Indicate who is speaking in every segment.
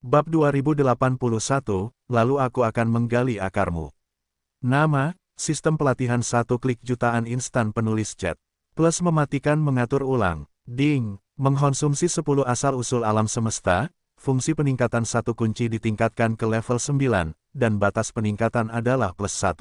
Speaker 1: Bab 2081, lalu aku akan menggali akarmu. Nama, sistem pelatihan 1 klik jutaan instan penulis chat. Plus mematikan mengatur ulang. Ding, mengkonsumsi 10 asal-usul alam semesta, fungsi peningkatan 1 kunci ditingkatkan ke level 9, dan batas peningkatan adalah plus 1.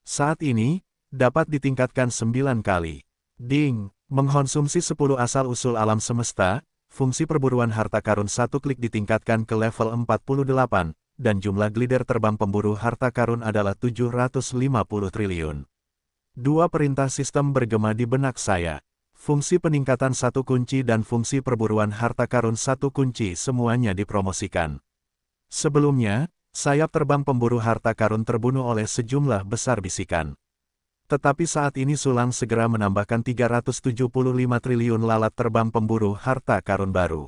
Speaker 1: Saat ini, dapat ditingkatkan 9 kali. Ding, mengkonsumsi 10 asal-usul alam semesta, fungsi perburuan harta karun 1 klik ditingkatkan ke level 48, dan jumlah glider terbang pemburu harta karun adalah 750 triliun. Dua perintah sistem bergema di benak saya. Fungsi peningkatan 1 kunci dan fungsi perburuan harta karun 1 kunci semuanya dipromosikan. Sebelumnya, sayap terbang pemburu harta karun terbunuh oleh sejumlah besar bisikan. Tetapi saat ini Sulang segera menambahkan 375 triliun lalat terbang pemburu harta karun baru.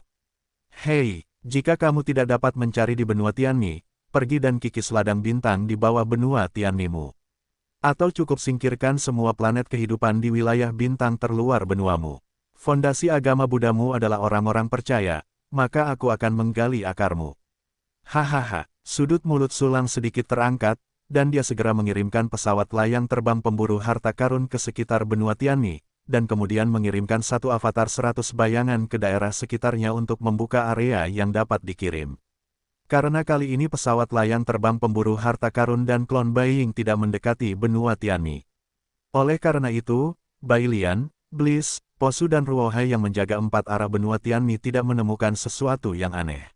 Speaker 1: Hei, jika kamu tidak dapat mencari di benua Tianmi, pergi dan kikis ladang bintang di bawah benua Tianmimu. Atau cukup singkirkan semua planet kehidupan di wilayah bintang terluar benuamu. Fondasi agama Buddhamu adalah orang-orang percaya, maka aku akan menggali akarmu. Hahaha, sudut mulut Sulang sedikit terangkat, dan dia segera mengirimkan pesawat layang terbang pemburu harta karun ke sekitar benua Tianmi, dan kemudian mengirimkan satu avatar 100 bayangan ke daerah sekitarnya untuk membuka area yang dapat dikirim. Karena kali ini pesawat layang terbang pemburu harta karun dan klon Baiying tidak mendekati benua Tianmi. Oleh karena itu, Bailian, Bliss, Posu dan Ruohai yang menjaga 4 arah benua Tianmi tidak menemukan sesuatu yang aneh.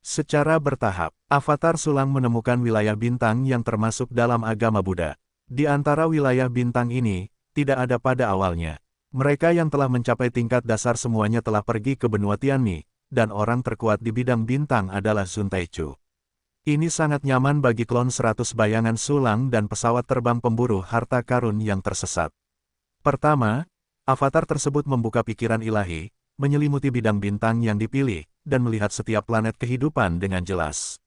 Speaker 1: Secara bertahap, avatar Sulang menemukan wilayah bintang yang termasuk dalam agama Buddha. Di antara wilayah bintang ini, tidak ada pada awalnya. Mereka yang telah mencapai tingkat dasar semuanya telah pergi ke benua Tianmi, dan orang terkuat di bidang bintang adalah Sun Taichu. Ini sangat nyaman bagi klon 100 bayangan Sulang dan pesawat terbang pemburu harta karun yang tersesat. Pertama, avatar tersebut membuka pikiran ilahi, menyelimuti bidang bintang yang dipilih, dan melihat setiap planet kehidupan dengan jelas.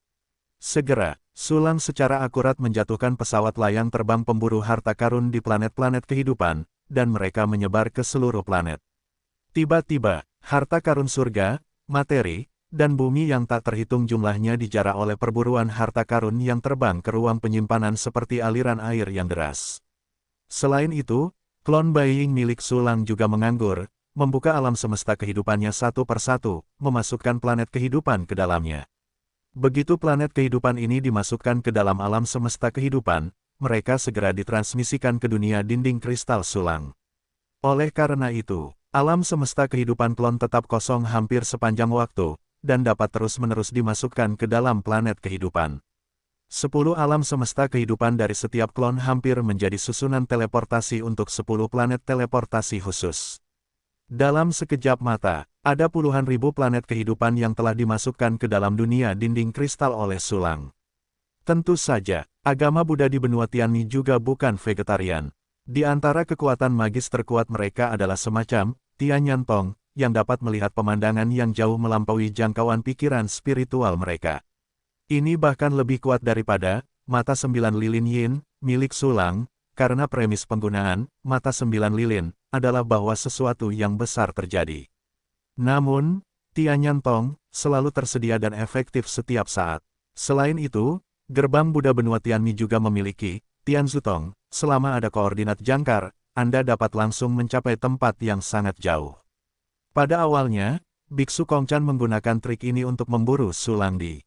Speaker 1: Segera, Sulang secara akurat menjatuhkan pesawat layang terbang pemburu harta karun di planet-planet kehidupan, dan mereka menyebar ke seluruh planet. Tiba-tiba, harta karun surga, materi, dan bumi yang tak terhitung jumlahnya dijarah oleh perburuan harta karun yang terbang ke ruang penyimpanan seperti aliran air yang deras. Selain itu, klon Baiying milik Sulang juga menganggur, membuka alam semesta kehidupannya satu persatu, memasukkan planet kehidupan ke dalamnya. Begitu planet kehidupan ini dimasukkan ke dalam alam semesta kehidupan, mereka segera ditransmisikan ke dunia dinding kristal Sulang. Oleh karena itu, alam semesta kehidupan klon tetap kosong hampir sepanjang waktu, dan dapat terus-menerus dimasukkan ke dalam planet kehidupan. 10 alam semesta kehidupan dari setiap klon hampir menjadi susunan teleportasi untuk 10 planet teleportasi khusus. Dalam sekejap mata, ada puluhan ribu planet kehidupan yang telah dimasukkan ke dalam dunia dinding kristal oleh Sulang. Tentu saja, agama Buddha di benua Tianmi juga bukan vegetarian. Di antara kekuatan magis terkuat mereka adalah semacam Tianyan Tong, yang dapat melihat pemandangan yang jauh melampaui jangkauan pikiran spiritual mereka. Ini bahkan lebih kuat daripada mata 9 lilin yin, milik Sulang, karena premis penggunaan mata 9 lilin adalah bahwa sesuatu yang besar terjadi. Namun, Tianyan Tong selalu tersedia dan efektif setiap saat. Selain itu, gerbang Buddha benua Tianmi juga memiliki Tianzu Tong. Selama ada koordinat jangkar, Anda dapat langsung mencapai tempat yang sangat jauh. Pada awalnya, Biksu Kongchan menggunakan trik ini untuk memburu Sulang di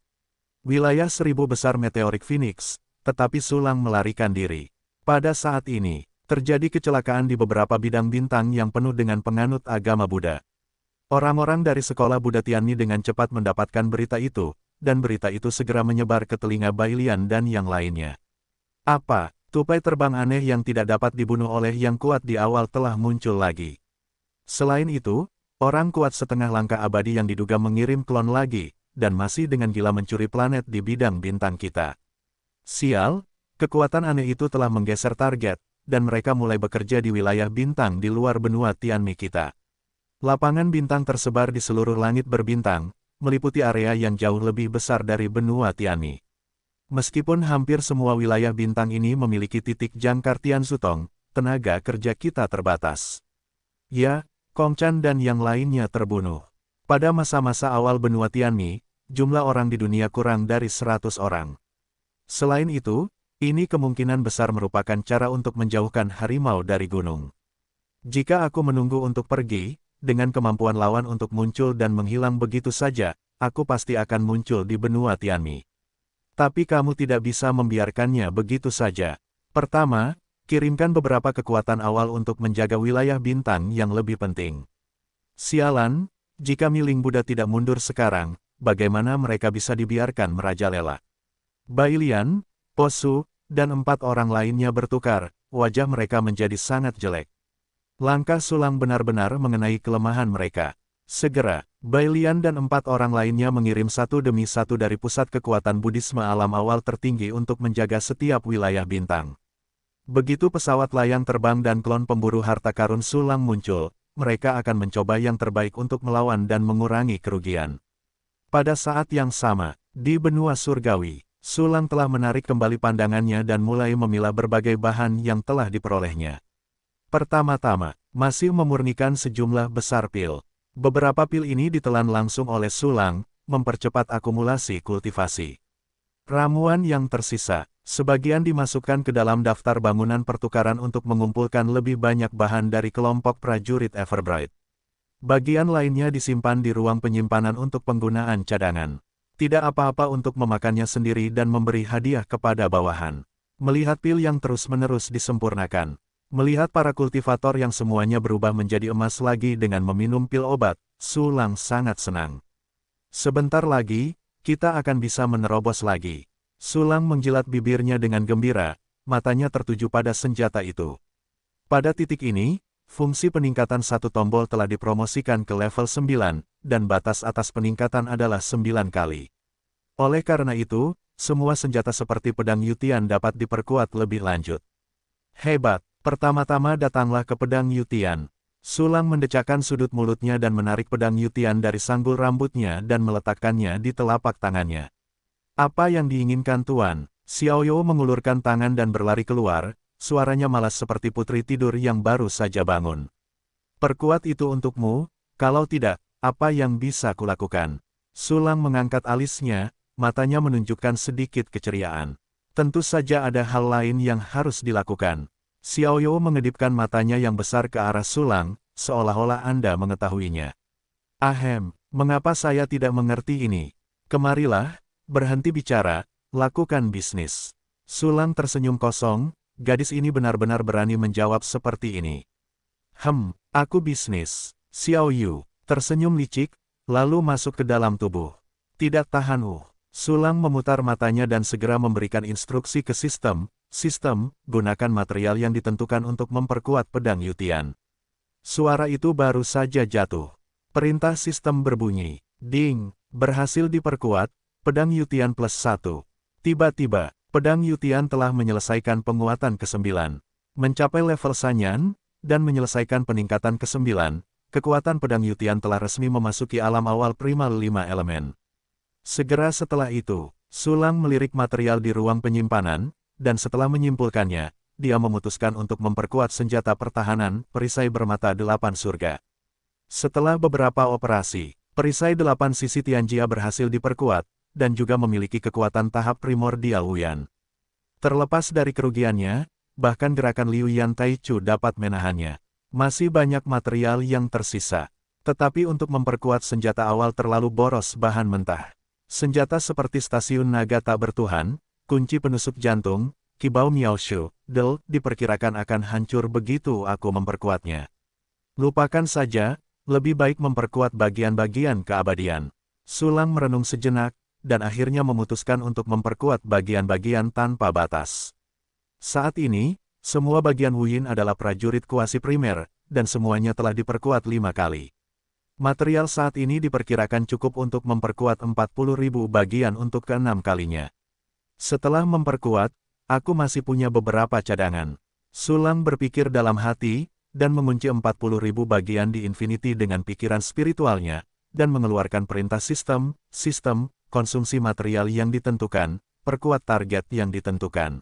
Speaker 1: wilayah 1000 besar meteorik Phoenix, tetapi Sulang melarikan diri. Pada saat ini, terjadi kecelakaan di beberapa bidang bintang yang penuh dengan penganut agama Buddha. Orang-orang dari sekolah Buddha Tianmi dengan cepat mendapatkan berita itu, dan berita itu segera menyebar ke telinga Bailian dan yang lainnya. Apa, tupai terbang aneh yang tidak dapat dibunuh oleh yang kuat di awal telah muncul lagi. Selain itu, orang kuat setengah langkah abadi yang diduga mengirim klon lagi, dan masih dengan gila mencuri planet di bidang bintang kita. Sial, kekuatan aneh itu telah menggeser target, dan mereka mulai bekerja di wilayah bintang di luar benua Tianmi kita. Lapangan bintang tersebar di seluruh langit berbintang, meliputi area yang jauh lebih besar dari benua Tianmi. Meskipun hampir semua wilayah bintang ini memiliki titik jangkar Tianzu Tong, tenaga kerja kita terbatas. Ya, Kongchan dan yang lainnya terbunuh. Pada masa-masa awal benua Tianmi, jumlah orang di dunia kurang dari 100 orang. Selain itu, ini kemungkinan besar merupakan cara untuk menjauhkan harimau dari gunung. Jika aku menunggu untuk pergi, dengan kemampuan lawan untuk muncul dan menghilang begitu saja, aku pasti akan muncul di benua Tianmi. Tapi kamu tidak bisa membiarkannya begitu saja. Pertama, kirimkan beberapa kekuatan awal untuk menjaga wilayah bintang yang lebih penting. Sialan, jika Miling Buddha tidak mundur sekarang, bagaimana mereka bisa dibiarkan merajalela? Bailian, Posu, dan 4 orang lainnya bertukar, wajah mereka menjadi sangat jelek. Langkah Sulang benar-benar mengenai kelemahan mereka. Segera, Bailian dan 4 orang lainnya mengirim satu demi satu dari pusat kekuatan Buddhisme alam awal tertinggi untuk menjaga setiap wilayah bintang. Begitu pesawat layang terbang dan klon pemburu harta karun Sulang muncul, mereka akan mencoba yang terbaik untuk melawan dan mengurangi kerugian. Pada saat yang sama, di benua surgawi, Sulang telah menarik kembali pandangannya dan mulai memilah berbagai bahan yang telah diperolehnya. Pertama-tama, masih memurnikan sejumlah besar pil. Beberapa pil ini ditelan langsung oleh Sulang, mempercepat akumulasi kultivasi. Ramuan yang tersisa, sebagian dimasukkan ke dalam daftar bangunan pertukaran untuk mengumpulkan lebih banyak bahan dari kelompok prajurit Everbright. Bagian lainnya disimpan di ruang penyimpanan untuk penggunaan cadangan. Tidak apa-apa untuk memakannya sendiri dan memberi hadiah kepada bawahan. Melihat pil yang terus-menerus disempurnakan. Melihat para kultivator yang semuanya berubah menjadi emas lagi dengan meminum pil obat, Sulang sangat senang. Sebentar lagi, kita akan bisa menerobos lagi. Sulang menjilat bibirnya dengan gembira, matanya tertuju pada senjata itu. Pada titik ini, fungsi peningkatan satu tombol telah dipromosikan ke level 9, dan batas atas peningkatan adalah 9 kali. Oleh karena itu, semua senjata seperti pedang Yutian dapat diperkuat lebih lanjut. Hebat! Pertama-tama datanglah ke pedang Yutian. Sulang mendecakkan sudut mulutnya dan menarik pedang Yutian dari sanggul rambutnya dan meletakkannya di telapak tangannya. Apa yang diinginkan Tuan? Xiaoyou mengulurkan tangan dan berlari keluar, suaranya malas seperti putri tidur yang baru saja bangun. Perkuat itu untukmu, kalau tidak, apa yang bisa kulakukan? Sulang mengangkat alisnya, matanya menunjukkan sedikit keceriaan. Tentu saja ada hal lain yang harus dilakukan. Xiaoyou mengedipkan matanya yang besar ke arah Sulang, seolah-olah Anda mengetahuinya. Ahem, mengapa saya tidak mengerti ini? Kemarilah, berhenti bicara, lakukan bisnis. Sulang tersenyum kosong, gadis ini benar-benar berani menjawab seperti ini. Aku bisnis. Xiaoyu tersenyum licik, lalu masuk ke dalam tubuh. Tidak tahan. Sulang memutar matanya dan segera memberikan instruksi ke sistem, gunakan material yang ditentukan untuk memperkuat pedang Yutian. Suara itu baru saja jatuh. Perintah sistem berbunyi. Ding, berhasil diperkuat, pedang Yutian +1. Tiba-tiba, pedang Yutian telah menyelesaikan penguatan ke-9. Mencapai level Sanyan, dan menyelesaikan peningkatan ke-9, kekuatan pedang Yutian telah resmi memasuki alam awal primal 5 elemen. Segera setelah itu, Sulang melirik material di ruang penyimpanan, dan setelah menyimpulkannya, dia memutuskan untuk memperkuat senjata pertahanan, perisai bermata 8 surga. Setelah beberapa operasi, perisai 8 sisi Tianjia berhasil diperkuat, dan juga memiliki kekuatan tahap primordial Wuyan. Terlepas dari kerugiannya, bahkan gerakan Liu Yan Taichu dapat menahannya. Masih banyak material yang tersisa. Tetapi untuk memperkuat senjata awal terlalu boros bahan mentah. Senjata seperti stasiun naga tak bertuhan, kunci penusuk jantung, kibau Miaoshu, Del, diperkirakan akan hancur begitu aku memperkuatnya. Lupakan saja, lebih baik memperkuat bagian-bagian keabadian. Sulang merenung sejenak, dan akhirnya memutuskan untuk memperkuat bagian-bagian tanpa batas. Saat ini, semua bagian Wuyin adalah prajurit kuasi primer, dan semuanya telah diperkuat 5 kali. Material saat ini diperkirakan cukup untuk memperkuat 40.000 bagian untuk ke-6 kalinya. Setelah memperkuat, aku masih punya beberapa cadangan. Sulang berpikir dalam hati, dan mengunci 40.000 bagian di Infinity dengan pikiran spiritualnya, dan mengeluarkan perintah sistem, konsumsi material yang ditentukan, perkuat target yang ditentukan.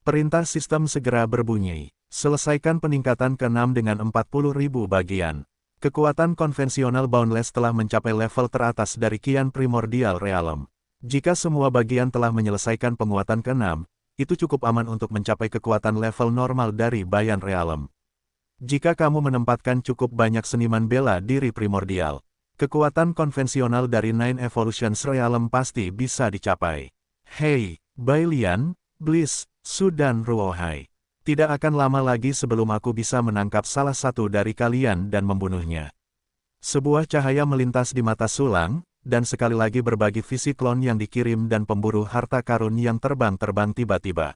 Speaker 1: Perintah sistem segera berbunyi, selesaikan peningkatan ke-6 dengan 40.000 bagian. Kekuatan konvensional Boundless telah mencapai level teratas dari Qian Primordial Realm. Jika semua bagian telah menyelesaikan penguatan ke-6, itu cukup aman untuk mencapai kekuatan level normal dari Bayan Realm. Jika kamu menempatkan cukup banyak seniman bela diri primordial, kekuatan konvensional dari Nine Evolutions Realm pasti bisa dicapai. Hei, Bai Lian, Bliss, Su dan Ruohai. Tidak akan lama lagi sebelum aku bisa menangkap salah satu dari kalian dan membunuhnya. Sebuah cahaya melintas di mata Sulang, dan sekali lagi berbagi visi klon yang dikirim dan pemburu harta karun yang terbang-terbang tiba-tiba.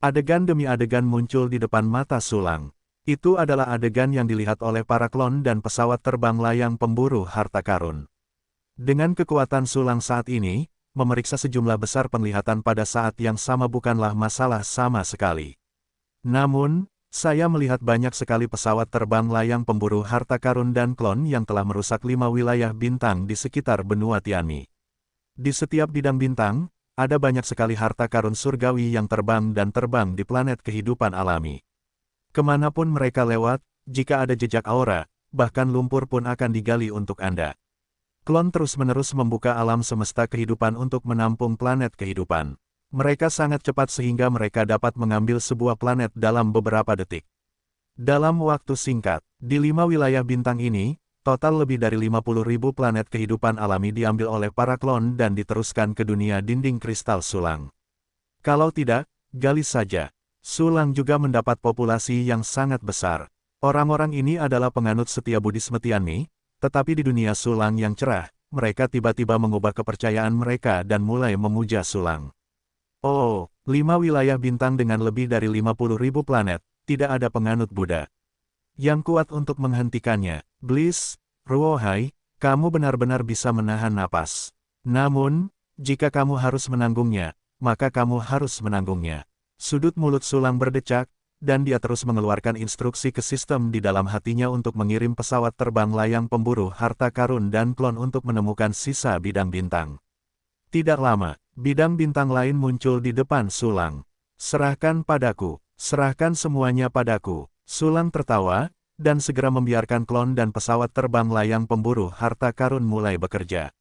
Speaker 1: Adegan demi adegan muncul di depan mata Sulang. Itu adalah adegan yang dilihat oleh para klon dan pesawat terbang layang pemburu harta karun. Dengan kekuatan Sulang saat ini, memeriksa sejumlah besar penglihatan pada saat yang sama bukanlah masalah sama sekali. Namun, saya melihat banyak sekali pesawat terbang layang pemburu harta karun dan klon yang telah merusak 5 wilayah bintang di sekitar benua Tianmi. Di setiap bidang bintang, ada banyak sekali harta karun surgawi yang terbang dan terbang di planet kehidupan alami. Kemanapun mereka lewat, jika ada jejak aura, bahkan lumpur pun akan digali untuk Anda. Klon terus-menerus membuka alam semesta kehidupan untuk menampung planet kehidupan. Mereka sangat cepat sehingga mereka dapat mengambil sebuah planet dalam beberapa detik. Dalam waktu singkat, di 5 wilayah bintang ini, total lebih dari 50.000 planet kehidupan alami diambil oleh para klon dan diteruskan ke dunia dinding kristal Sulang. Kalau tidak, gali saja. Sulang juga mendapat populasi yang sangat besar. Orang-orang ini adalah penganut setia Buddhisme Tianmi, tetapi di dunia Sulang yang cerah, mereka tiba-tiba mengubah kepercayaan mereka dan mulai memuja Sulang. Oh, 5 wilayah bintang dengan lebih dari 50.000 planet, tidak ada penganut Buddha yang kuat untuk menghentikannya. Bliss, Ruohai, kamu benar-benar bisa menahan napas. Namun, jika kamu harus menanggungnya, maka kamu harus menanggungnya. Sudut mulut Sulang berdecak, dan dia terus mengeluarkan instruksi ke sistem di dalam hatinya untuk mengirim pesawat terbang layang pemburu harta karun dan klon untuk menemukan sisa bidang bintang. Tidak lama, bidang bintang lain muncul di depan Sulang. Serahkan padaku, serahkan semuanya padaku. Sulang tertawa, dan segera membiarkan klon dan pesawat terbang layang pemburu harta karun mulai bekerja.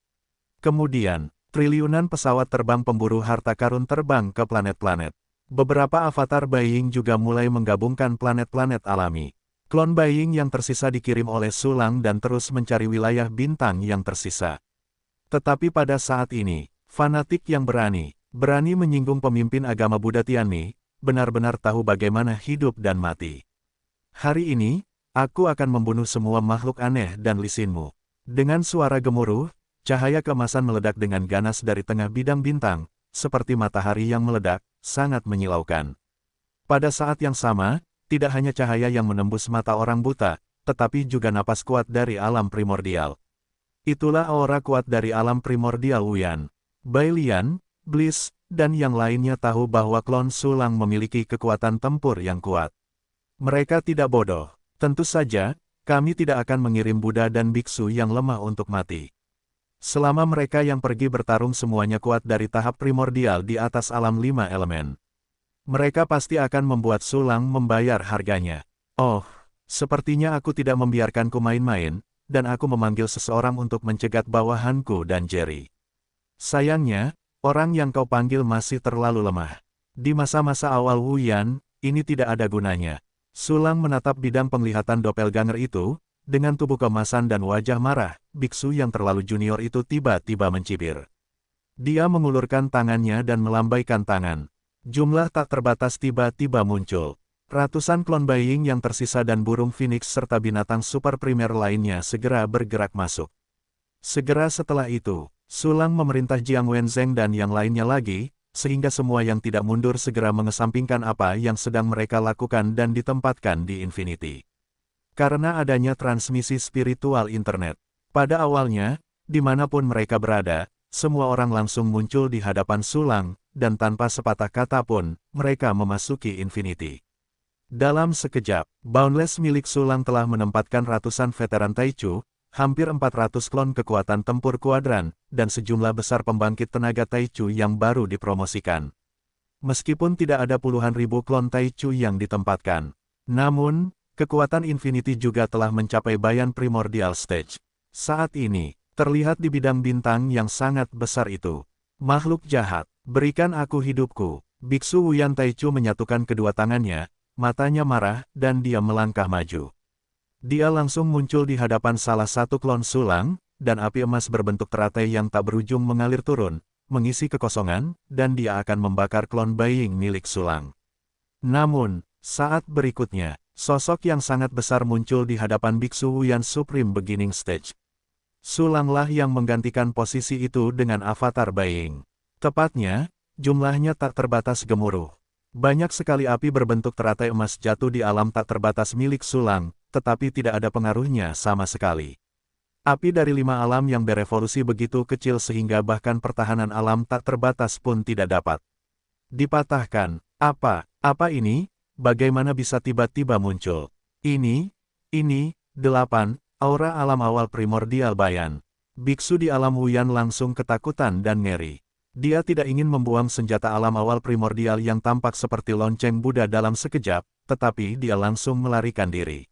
Speaker 1: Kemudian, triliunan pesawat terbang pemburu harta karun terbang ke planet-planet. Beberapa avatar Baiying juga mulai menggabungkan planet-planet alami. Klon Baiying yang tersisa dikirim oleh Sulang dan terus mencari wilayah bintang yang tersisa. Tetapi pada saat ini, fanatik yang berani menyinggung pemimpin agama Buddha Tianmi, benar-benar tahu bagaimana hidup dan mati. Hari ini, aku akan membunuh semua makhluk aneh dan lisinmu. Dengan suara gemuruh, cahaya keemasan meledak dengan ganas dari tengah bidang bintang, seperti matahari yang meledak, sangat menyilaukan. Pada saat yang sama, tidak hanya cahaya yang menembus mata orang buta, tetapi juga napas kuat dari alam primordial. Itulah aura kuat dari alam primordial Wuyan. Bai Lian, Bliss, dan yang lainnya tahu bahwa klon Sulang memiliki kekuatan tempur yang kuat. Mereka tidak bodoh. Tentu saja, kami tidak akan mengirim Buddha dan biksu yang lemah untuk mati. Selama mereka yang pergi bertarung semuanya kuat dari tahap primordial di atas alam 5 elemen. Mereka pasti akan membuat Sulang membayar harganya. Oh, sepertinya aku tidak membiarkanku main-main, dan aku memanggil seseorang untuk mencegat bawahanku dan Jerry. Sayangnya, orang yang kau panggil masih terlalu lemah. Di masa-masa awal Wuyan, ini tidak ada gunanya. Sulang menatap bidang penglihatan doppelganger itu. Dengan tubuh keemasan dan wajah marah, biksu yang terlalu junior itu tiba-tiba mencibir. Dia mengulurkan tangannya dan melambaikan tangan. Jumlah tak terbatas tiba-tiba muncul. Ratusan klon Baiying yang tersisa dan burung phoenix serta binatang super primer lainnya segera bergerak masuk. Segera setelah itu, Sulang memerintah Jiang Wenzheng dan yang lainnya lagi, sehingga semua yang tidak mundur segera mengesampingkan apa yang sedang mereka lakukan dan ditempatkan di Infinity. Karena adanya transmisi spiritual internet. Pada awalnya, dimanapun mereka berada, semua orang langsung muncul di hadapan Sulang, dan tanpa sepatah kata pun, mereka memasuki Infinity. Dalam sekejap, Boundless milik Sulang telah menempatkan ratusan veteran Taichu, hampir 400 klon kekuatan tempur kuadran, dan sejumlah besar pembangkit tenaga Taichu yang baru dipromosikan. Meskipun tidak ada puluhan ribu klon Taichu yang ditempatkan, namun, kekuatan Infinity juga telah mencapai Bayan Primordial Stage. Saat ini, terlihat di bidang bintang yang sangat besar itu. Makhluk jahat, berikan aku hidupku. Biksu Wuyan Taichu menyatukan kedua tangannya, matanya marah, dan dia melangkah maju. Dia langsung muncul di hadapan salah satu klon sulang, dan api emas berbentuk teratai yang tak berujung mengalir turun, mengisi kekosongan, dan dia akan membakar klon Baiying milik sulang. Namun, saat berikutnya, sosok yang sangat besar muncul di hadapan Biksu Wuyan Supreme Beginning Stage. Sulanglah yang menggantikan posisi itu dengan avatar Baiying. Tepatnya, jumlahnya tak terbatas gemuruh. Banyak sekali api berbentuk teratai emas jatuh di alam tak terbatas milik Sulang, tetapi tidak ada pengaruhnya sama sekali. Api dari 5 alam yang berevolusi begitu kecil sehingga bahkan pertahanan alam tak terbatas pun tidak dapat dipatahkan. Apa ini? Bagaimana bisa tiba-tiba muncul? Ini, 8, aura alam awal primordial Bayan. Biksu di alam Wuyan langsung ketakutan dan ngeri. Dia tidak ingin membuang senjata alam awal primordial yang tampak seperti lonceng Buddha dalam sekejap, tetapi dia langsung melarikan diri.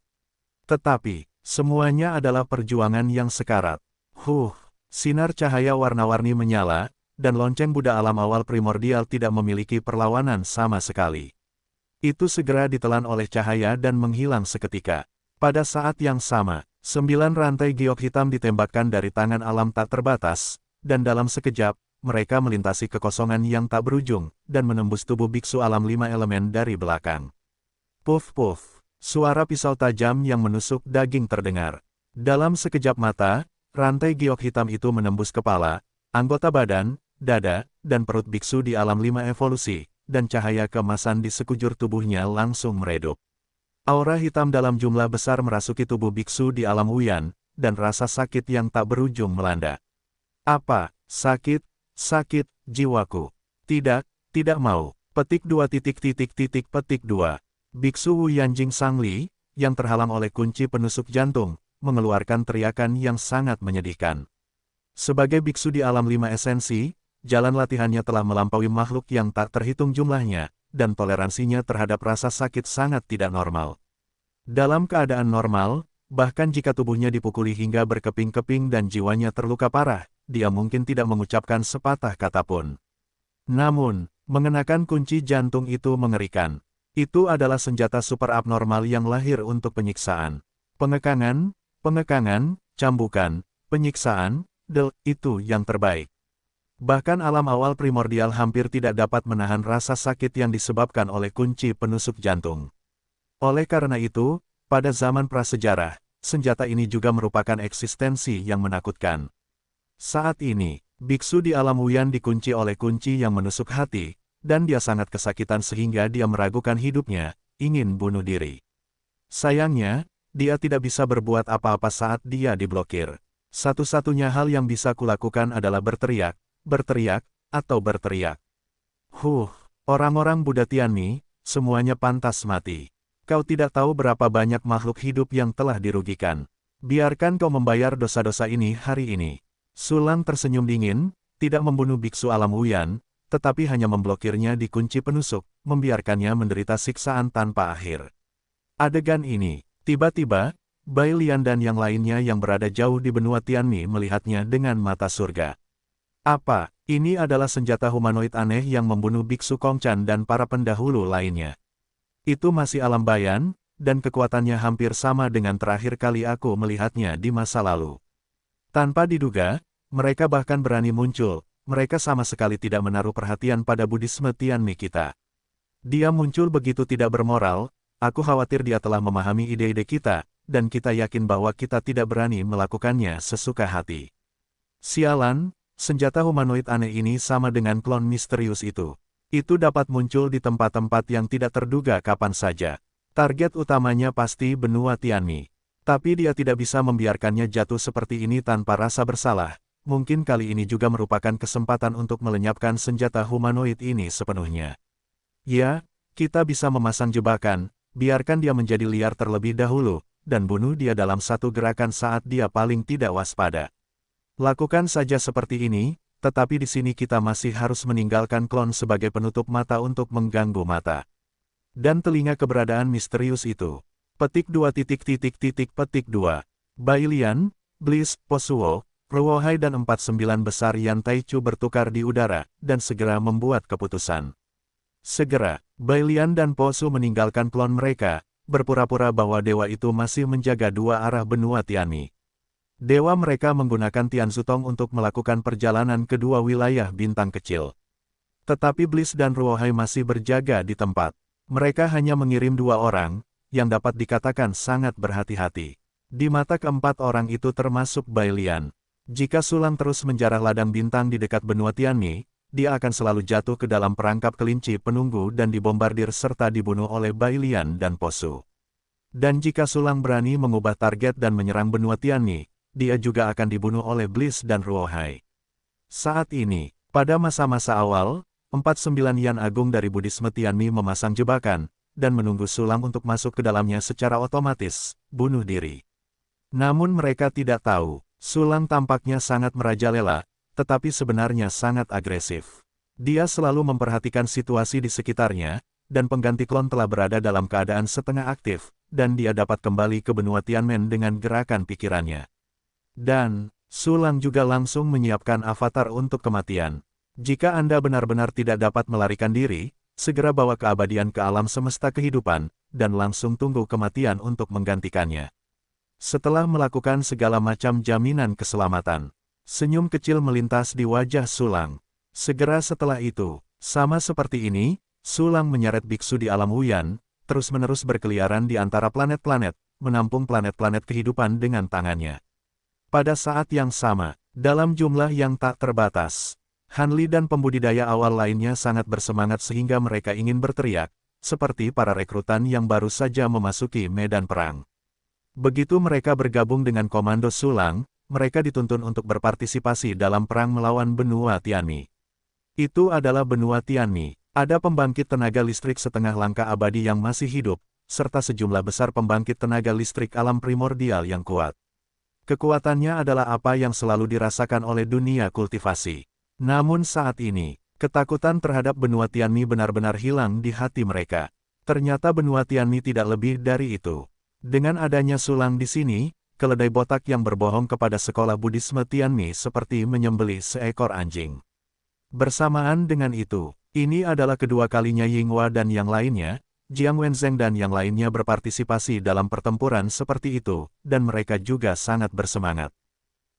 Speaker 1: Tetapi, semuanya adalah perjuangan yang sekarat. Sinar cahaya warna-warni menyala, dan lonceng Buddha alam awal primordial tidak memiliki perlawanan sama sekali. Itu segera ditelan oleh cahaya dan menghilang seketika. Pada saat yang sama, 9 rantai giok hitam ditembakkan dari tangan alam tak terbatas, dan dalam sekejap, mereka melintasi kekosongan yang tak berujung, dan menembus tubuh biksu alam 5 elemen dari belakang. Puff-puff. Suara pisau tajam yang menusuk daging terdengar. Dalam sekejap mata, rantai giok hitam itu menembus kepala, anggota badan, dada, dan perut biksu di alam 5 evolusi, dan cahaya keemasan di sekujur tubuhnya langsung meredup. Aura hitam dalam jumlah besar merasuki tubuh biksu di alam Wuyan, dan rasa sakit yang tak berujung melanda. Apa? Sakit? Sakit, jiwaku. Tidak mau. Petik 2 petik 2. Biksu Wuyan Jing Sangli, yang terhalang oleh kunci penusuk jantung, mengeluarkan teriakan yang sangat menyedihkan. Sebagai biksu di alam 5 esensi, jalan latihannya telah melampaui makhluk yang tak terhitung jumlahnya, dan toleransinya terhadap rasa sakit sangat tidak normal. Dalam keadaan normal, bahkan jika tubuhnya dipukuli hingga berkeping-keping dan jiwanya terluka parah, dia mungkin tidak mengucapkan sepatah kata pun. Namun, mengenakan kunci jantung itu mengerikan. Itu adalah senjata super abnormal yang lahir untuk penyiksaan. Pengekangan, cambukan, penyiksaan, itu yang terbaik. Bahkan alam awal primordial hampir tidak dapat menahan rasa sakit yang disebabkan oleh kunci penusuk jantung. Oleh karena itu, pada zaman prasejarah, senjata ini juga merupakan eksistensi yang menakutkan. Saat ini, biksu di alam Wuyan dikunci oleh kunci yang menusuk hati, dan dia sangat kesakitan sehingga dia meragukan hidupnya, ingin bunuh diri. Sayangnya, dia tidak bisa berbuat apa-apa saat dia diblokir. Satu-satunya hal yang bisa kulakukan adalah berteriak, atau berteriak. Orang-orang Buddha Tianmi, semuanya pantas mati. Kau tidak tahu berapa banyak makhluk hidup yang telah dirugikan. Biarkan kau membayar dosa-dosa ini hari ini. Sulang tersenyum dingin, tidak membunuh biksu alam Wuyan, tetapi hanya memblokirnya di kunci penusuk, membiarkannya menderita siksaan tanpa akhir. Adegan ini, tiba-tiba, Bai Lian dan yang lainnya yang berada jauh di benua Tianmi melihatnya dengan mata surga. Apa? Ini adalah senjata humanoid aneh yang membunuh biksu Kongchan dan para pendahulu lainnya. Itu masih alam Bayan, dan kekuatannya hampir sama dengan terakhir kali aku melihatnya di masa lalu. Tanpa diduga, mereka bahkan berani muncul. Mereka sama sekali tidak menaruh perhatian pada Buddhisme Tianmi kita. Dia muncul begitu tidak bermoral, aku khawatir dia telah memahami ide-ide kita, dan kita yakin bahwa kita tidak berani melakukannya sesuka hati. Sialan, senjata humanoid aneh ini sama dengan klon misterius itu. Itu dapat muncul di tempat-tempat yang tidak terduga kapan saja. Target utamanya pasti benua Tianmi. Tapi dia tidak bisa membiarkannya jatuh seperti ini tanpa rasa bersalah. Mungkin kali ini juga merupakan kesempatan untuk melenyapkan senjata humanoid ini sepenuhnya. Ya, kita bisa memasang jebakan, biarkan dia menjadi liar terlebih dahulu, dan bunuh dia dalam satu gerakan saat dia paling tidak waspada. Lakukan saja seperti ini, tetapi di sini kita masih harus meninggalkan klon sebagai penutup mata untuk mengganggu mata dan telinga keberadaan misterius itu. Petik 2. Bailian, Bliss, Posuo, Ruohai dan 49 besar Yan Taichu bertukar di udara, dan segera membuat keputusan. Segera, Bailian dan Posu meninggalkan klon mereka, berpura-pura bahwa dewa itu masih menjaga dua arah benua Tianmi. Dewa mereka menggunakan Tian Zutong untuk melakukan perjalanan ke dua wilayah bintang kecil. Tetapi Bliss dan Ruohai masih berjaga di tempat. Mereka hanya mengirim 2 orang, yang dapat dikatakan sangat berhati-hati. Di mata keempat orang itu termasuk Bailian. Jika Sulang terus menjarah ladang bintang di dekat benua Tianmi, dia akan selalu jatuh ke dalam perangkap kelinci penunggu dan dibombardir serta dibunuh oleh Bailian dan Posu. Dan jika Sulang berani mengubah target dan menyerang benua Tianmi, dia juga akan dibunuh oleh Bliss dan Ruohai. Saat ini, pada masa-masa awal, 49 Yan Agung dari Budisme Tianmi memasang jebakan, dan menunggu Sulang untuk masuk ke dalamnya secara otomatis, bunuh diri. Namun mereka tidak tahu, Sulang tampaknya sangat merajalela, tetapi sebenarnya sangat agresif. Dia selalu memperhatikan situasi di sekitarnya, dan pengganti klon telah berada dalam keadaan setengah aktif, dan dia dapat kembali ke benua Tianmen dengan gerakan pikirannya. Dan, Sulang juga langsung menyiapkan avatar untuk kematian. Jika Anda benar-benar tidak dapat melarikan diri, segera bawa keabadian ke alam semesta kehidupan, dan langsung tunggu kematian untuk menggantikannya. Setelah melakukan segala macam jaminan keselamatan, senyum kecil melintas di wajah Sulang. Segera setelah itu, sama seperti ini, Sulang menyeret biksu di alam Wuyan, terus-menerus berkeliaran di antara planet-planet, menampung planet-planet kehidupan dengan tangannya. Pada saat yang sama, dalam jumlah yang tak terbatas, Hanli dan pembudidaya awal lainnya sangat bersemangat sehingga mereka ingin berteriak, seperti para rekrutan yang baru saja memasuki medan perang. Begitu mereka bergabung dengan Komando Sulang, mereka dituntun untuk berpartisipasi dalam perang melawan benua Tianmi. Itu adalah benua Tianmi. Ada pembangkit tenaga listrik setengah langkah abadi yang masih hidup, serta sejumlah besar pembangkit tenaga listrik alam primordial yang kuat. Kekuatannya adalah apa yang selalu dirasakan oleh dunia kultivasi. Namun saat ini, ketakutan terhadap benua Tianmi benar-benar hilang di hati mereka. Ternyata benua Tianmi tidak lebih dari itu. Dengan adanya Sulang di sini, keledai botak yang berbohong kepada sekolah Budisme Tianmi seperti menyembelih seekor anjing. Bersamaan dengan itu, ini adalah kedua kalinya Yinghua dan yang lainnya, Jiang Wenzheng dan yang lainnya berpartisipasi dalam pertempuran seperti itu, dan mereka juga sangat bersemangat.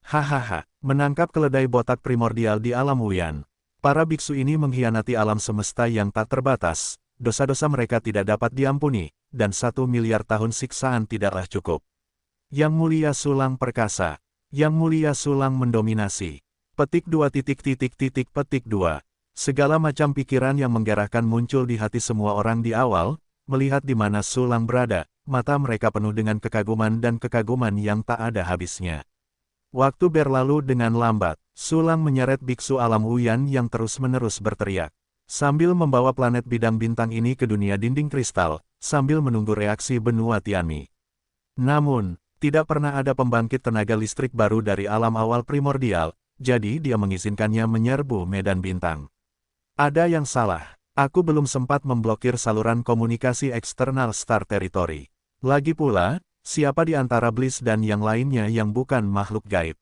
Speaker 1: Hahaha, menangkap keledai botak primordial di alam Wuyan. Para biksu ini mengkhianati alam semesta yang tak terbatas, dosa-dosa mereka tidak dapat diampuni, dan 1 miliar tahun siksaan tidaklah cukup. Yang Mulia Sulang perkasa. Yang Mulia Sulang mendominasi. Petik 2. Segala macam pikiran yang menggerakkan muncul di hati semua orang di awal, melihat di mana Sulang berada, mata mereka penuh dengan kekaguman dan kekaguman yang tak ada habisnya. Waktu berlalu dengan lambat, Sulang menyeret biksu alam Wuyan yang terus-menerus berteriak. Sambil membawa planet bidang bintang ini ke dunia dinding kristal, sambil menunggu reaksi benua Tianmi. Namun, tidak pernah ada pembangkit tenaga listrik baru dari alam awal primordial, jadi dia mengizinkannya menyerbu medan bintang. Ada yang salah, aku belum sempat memblokir saluran komunikasi eksternal Star Territory. Lagi pula, siapa di antara Bliss dan yang lainnya yang bukan makhluk gaib?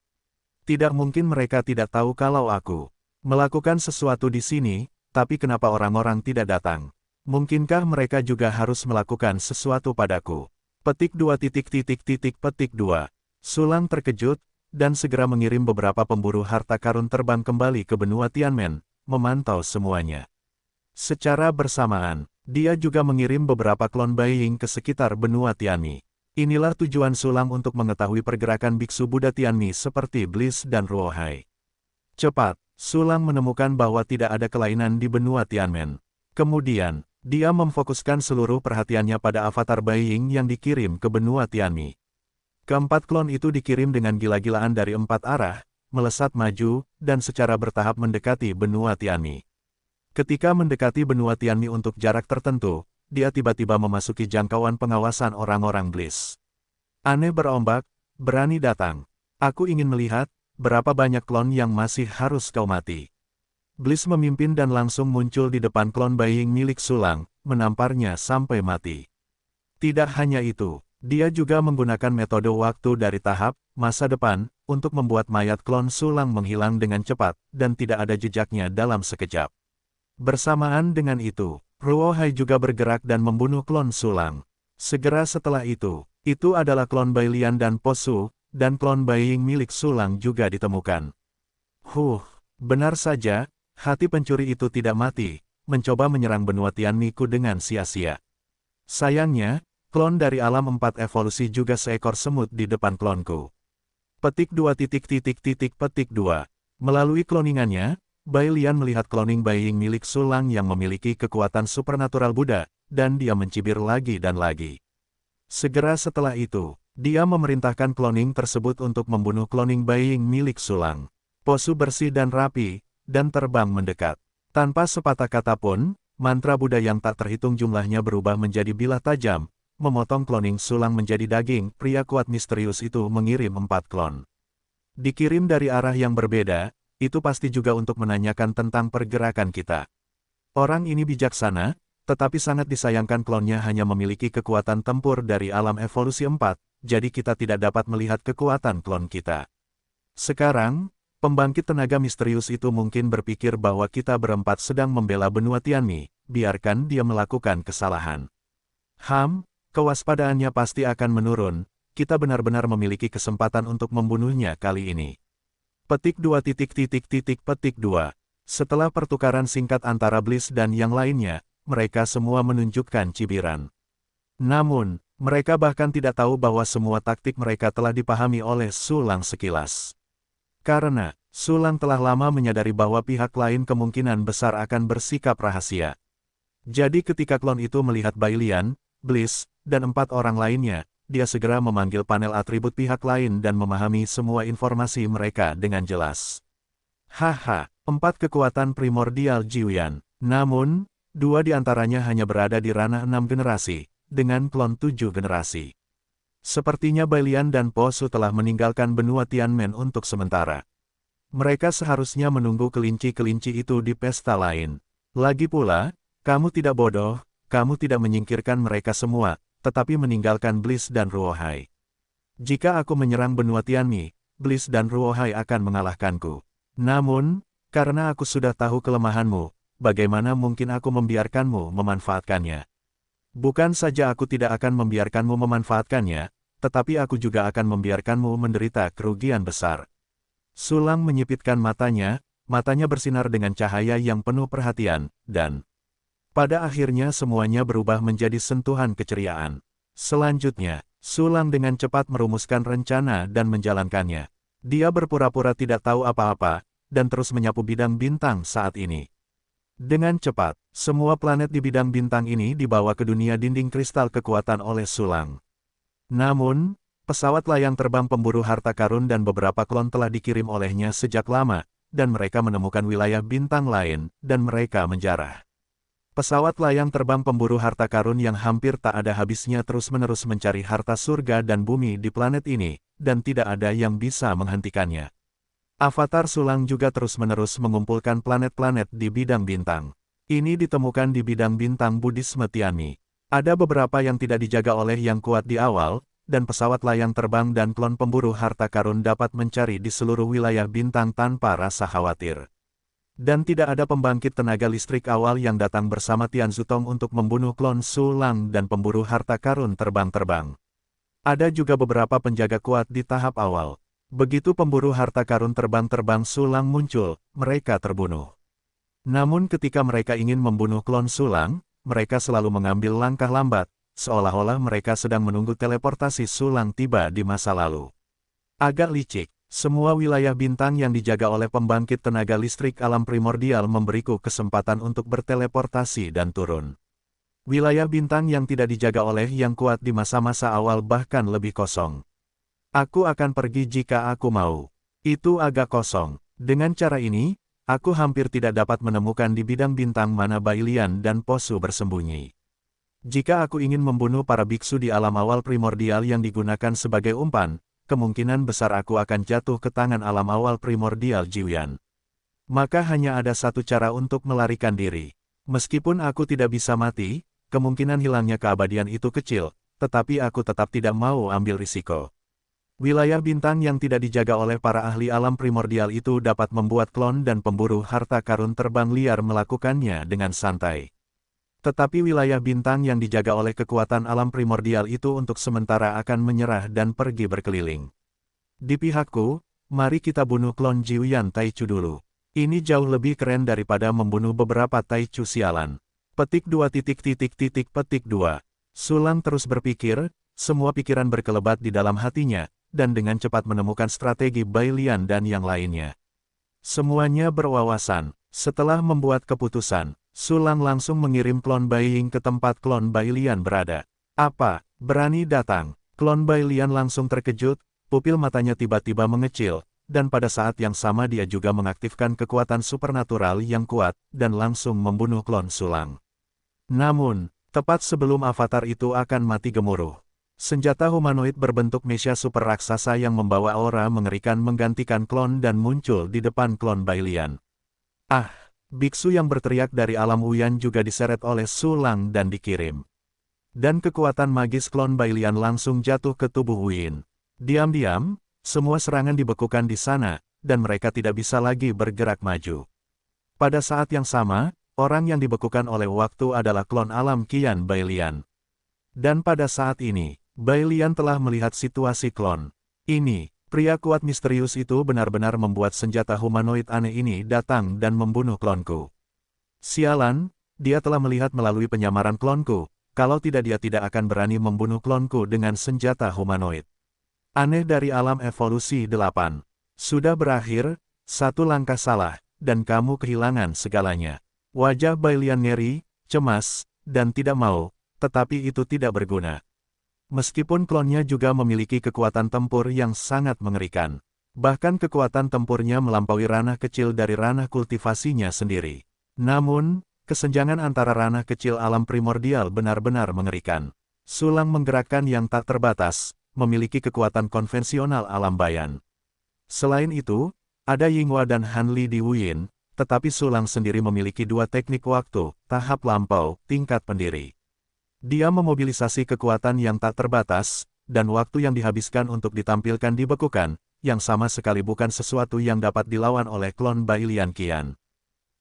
Speaker 1: Tidak mungkin mereka tidak tahu kalau aku melakukan sesuatu di sini, tapi kenapa orang-orang tidak datang? Mungkinkah mereka juga harus melakukan sesuatu padaku? Petik 2. Sulang terkejut, dan segera mengirim beberapa pemburu harta karun terbang kembali ke benua Tianmen, memantau semuanya. Secara bersamaan, dia juga mengirim beberapa klon Baiying ke sekitar benua Tianmi. Inilah tujuan Sulang untuk mengetahui pergerakan biksu Buddha Tianmi seperti Bliss dan Ruohai. Cepat, Sulang menemukan bahwa tidak ada kelainan di benua Tianmen. Kemudian, dia memfokuskan seluruh perhatiannya pada avatar Baiying yang dikirim ke benua Tianmi. Keempat klon itu dikirim dengan gila-gilaan dari 4 arah, melesat maju, dan secara bertahap mendekati benua Tianmi. Ketika mendekati benua Tianmi untuk jarak tertentu, dia tiba-tiba memasuki jangkauan pengawasan orang-orang Bliss. Aneh berombak, berani datang. Aku ingin melihat, berapa banyak klon yang masih harus kau mati. Bliss memimpin dan langsung muncul di depan klon Baiying milik Sulang, menamparnya sampai mati. Tidak hanya itu, dia juga menggunakan metode waktu dari tahap masa depan untuk membuat mayat klon Sulang menghilang dengan cepat dan tidak ada jejaknya dalam sekejap. Bersamaan dengan itu, Ruohai juga bergerak dan membunuh klon Sulang. Segera setelah itu adalah klon Bailian dan Posu, dan klon Baiying milik Sulang juga ditemukan. Benar saja, hati pencuri itu tidak mati, mencoba menyerang benua Tianmiku dengan sia-sia. Sayangnya, klon dari alam 4 evolusi juga seekor semut di depan klonku. Petik 2. Melalui kloningannya, Bailian melihat cloning Baiying milik Sulang yang memiliki kekuatan supernatural Buddha, dan dia mencibir lagi dan lagi. Segera setelah itu, dia memerintahkan cloning tersebut untuk membunuh cloning Baiying milik Sulang. Posu bersih dan rapi, dan terbang mendekat. Tanpa sepatah kata pun, mantra Buddha yang tak terhitung jumlahnya berubah menjadi bilah tajam, memotong cloning Sulang menjadi daging. Pria kuat misterius itu mengirim 4 klon. Dikirim dari arah yang berbeda, itu pasti juga untuk menanyakan tentang pergerakan kita. Orang ini bijaksana, tetapi sangat disayangkan klonnya hanya memiliki kekuatan tempur dari alam evolusi 4, jadi kita tidak dapat melihat kekuatan klon kita. Sekarang, pembangkit tenaga misterius itu mungkin berpikir bahwa kita berempat sedang membela benua Tianmi, biarkan dia melakukan kesalahan. Kewaspadaannya pasti akan menurun, kita benar-benar memiliki kesempatan untuk membunuhnya kali ini. Petik 2. Setelah pertukaran singkat antara Bliss dan yang lainnya, mereka semua menunjukkan cibiran. Namun, mereka bahkan tidak tahu bahwa semua taktik mereka telah dipahami oleh Sulang sekilas. Karena, Sulang telah lama menyadari bahwa pihak lain kemungkinan besar akan bersikap rahasia. Jadi ketika klon itu melihat Bailian, Bliss, dan 4 orang lainnya, dia segera memanggil panel atribut pihak lain dan memahami semua informasi mereka dengan jelas. 4 kekuatan primordial Jiuyan. Namun, 2 di antaranya hanya berada di ranah 6 generasi, dengan klon 7 generasi. Sepertinya Bailian dan Posu telah meninggalkan benua Tianmen untuk sementara. Mereka seharusnya menunggu kelinci-kelinci itu di pesta lain. Lagi pula, kamu tidak bodoh, kamu tidak menyingkirkan mereka semua, tetapi meninggalkan Bliss dan Ruohai. Jika aku menyerang benua Tianmi, Bliss dan Ruohai akan mengalahkanku. Namun, karena aku sudah tahu kelemahanmu, bagaimana mungkin aku membiarkanmu memanfaatkannya? Bukan saja aku tidak akan membiarkanmu memanfaatkannya, tetapi aku juga akan membiarkanmu menderita kerugian besar. Sulang menyipitkan matanya bersinar dengan cahaya yang penuh perhatian, dan pada akhirnya semuanya berubah menjadi sentuhan keceriaan. Selanjutnya, Sulang dengan cepat merumuskan rencana dan menjalankannya. Dia berpura-pura tidak tahu apa-apa, dan terus menyapu bidang bintang saat ini. Dengan cepat, semua planet di bidang bintang ini dibawa ke dunia dinding kristal kekuatan oleh Sulang. Namun, pesawat layang terbang pemburu harta karun dan beberapa klon telah dikirim olehnya sejak lama, dan mereka menemukan wilayah bintang lain, dan mereka menjarah. Pesawat layang terbang pemburu harta karun yang hampir tak ada habisnya terus-menerus mencari harta surga dan bumi di planet ini, dan tidak ada yang bisa menghentikannya. Avatar Sulang juga terus-menerus mengumpulkan planet-planet di bidang bintang. Ini ditemukan di bidang bintang Buddhisme Tianmi. Ada beberapa yang tidak dijaga oleh yang kuat di awal, dan pesawat layang terbang dan klon pemburu harta karun dapat mencari di seluruh wilayah bintang tanpa rasa khawatir. Dan tidak ada pembangkit tenaga listrik awal yang datang bersama Tian Zutong untuk membunuh klon Sulang dan pemburu harta karun terbang-terbang. Ada juga beberapa penjaga kuat di tahap awal. Begitu pemburu harta karun terbang-terbang Sulang muncul, mereka terbunuh. Namun ketika mereka ingin membunuh klon Sulang, mereka selalu mengambil langkah lambat, seolah-olah mereka sedang menunggu teleportasi Sulang tiba di masa lalu. Agak licik. Semua wilayah bintang yang dijaga oleh pembangkit tenaga listrik alam primordial memberiku kesempatan untuk berteleportasi dan turun. Wilayah bintang yang tidak dijaga oleh yang kuat di masa-masa awal bahkan lebih kosong. Aku akan pergi jika aku mau. Itu agak kosong. Dengan cara ini, aku hampir tidak dapat menemukan di bidang bintang mana Bailian dan Posu bersembunyi. Jika aku ingin membunuh para biksu di alam awal primordial yang digunakan sebagai umpan, kemungkinan besar aku akan jatuh ke tangan alam awal primordial Jiuyan. Maka hanya ada satu cara untuk melarikan diri. Meskipun aku tidak bisa mati, kemungkinan hilangnya keabadian itu kecil, tetapi aku tetap tidak mau ambil risiko. Wilayah bintang yang tidak dijaga oleh para ahli alam primordial itu dapat membuat klon dan pemburu harta karun terbang liar melakukannya dengan santai. Tetapi wilayah bintang yang dijaga oleh kekuatan alam primordial itu untuk sementara akan menyerah dan pergi berkeliling. Di pihakku, mari kita bunuh klon Jiuyan Taichu dulu. Ini jauh lebih keren daripada membunuh beberapa Taichu sialan. Petik 2. Petik 2. Sulang terus berpikir, semua pikiran berkelebat di dalam hatinya, dan dengan cepat menemukan strategi Bai Lian dan yang lainnya. Semuanya berwawasan. Setelah membuat keputusan, Sulang langsung mengirim klon Bai Ying ke tempat klon Bai Lian berada. Apa? Berani datang? Klon Bai Lian langsung terkejut, pupil matanya tiba-tiba mengecil, dan pada saat yang sama dia juga mengaktifkan kekuatan supernatural yang kuat, dan langsung membunuh klon Sulang. Namun, tepat sebelum avatar itu akan mati gemuruh, senjata humanoid berbentuk mecha super raksasa yang membawa aura mengerikan menggantikan klon dan muncul di depan klon Bai Lian. Ah! Biksu yang berteriak dari alam Wuyan juga diseret oleh Sulang dan dikirim. Dan kekuatan magis klon Bai Lian langsung jatuh ke tubuh Wuyin. Diam-diam, semua serangan dibekukan di sana, dan mereka tidak bisa lagi bergerak maju. Pada saat yang sama, orang yang dibekukan oleh waktu adalah klon alam Qian Bai Lian. Dan pada saat ini, Bai Lian telah melihat situasi klon. Ini, pria kuat misterius itu benar-benar membuat senjata humanoid aneh ini datang dan membunuh klonku. Sialan, dia telah melihat melalui penyamaran klonku, kalau tidak dia tidak akan berani membunuh klonku dengan senjata humanoid. Aneh dari alam evolusi 8. Sudah berakhir, satu langkah salah, dan kamu kehilangan segalanya. Wajah Bai Lian ngeri, cemas, dan tidak mau, tetapi itu tidak berguna. Meskipun klonnya juga memiliki kekuatan tempur yang sangat mengerikan. Bahkan kekuatan tempurnya melampaui ranah kecil dari ranah kultivasinya sendiri. Namun, kesenjangan antara ranah kecil alam primordial benar-benar mengerikan. Sulang menggerakkan yang tak terbatas, memiliki kekuatan konvensional alam bayan. Selain itu, ada Yinghua dan Han Li di Wuyin, tetapi Sulang sendiri memiliki dua teknik waktu, tahap lampau, tingkat pendiri. Dia memobilisasi kekuatan yang tak terbatas, dan waktu yang dihabiskan untuk ditampilkan dibekukan, yang sama sekali bukan sesuatu yang dapat dilawan oleh klon Bai Lian Qian.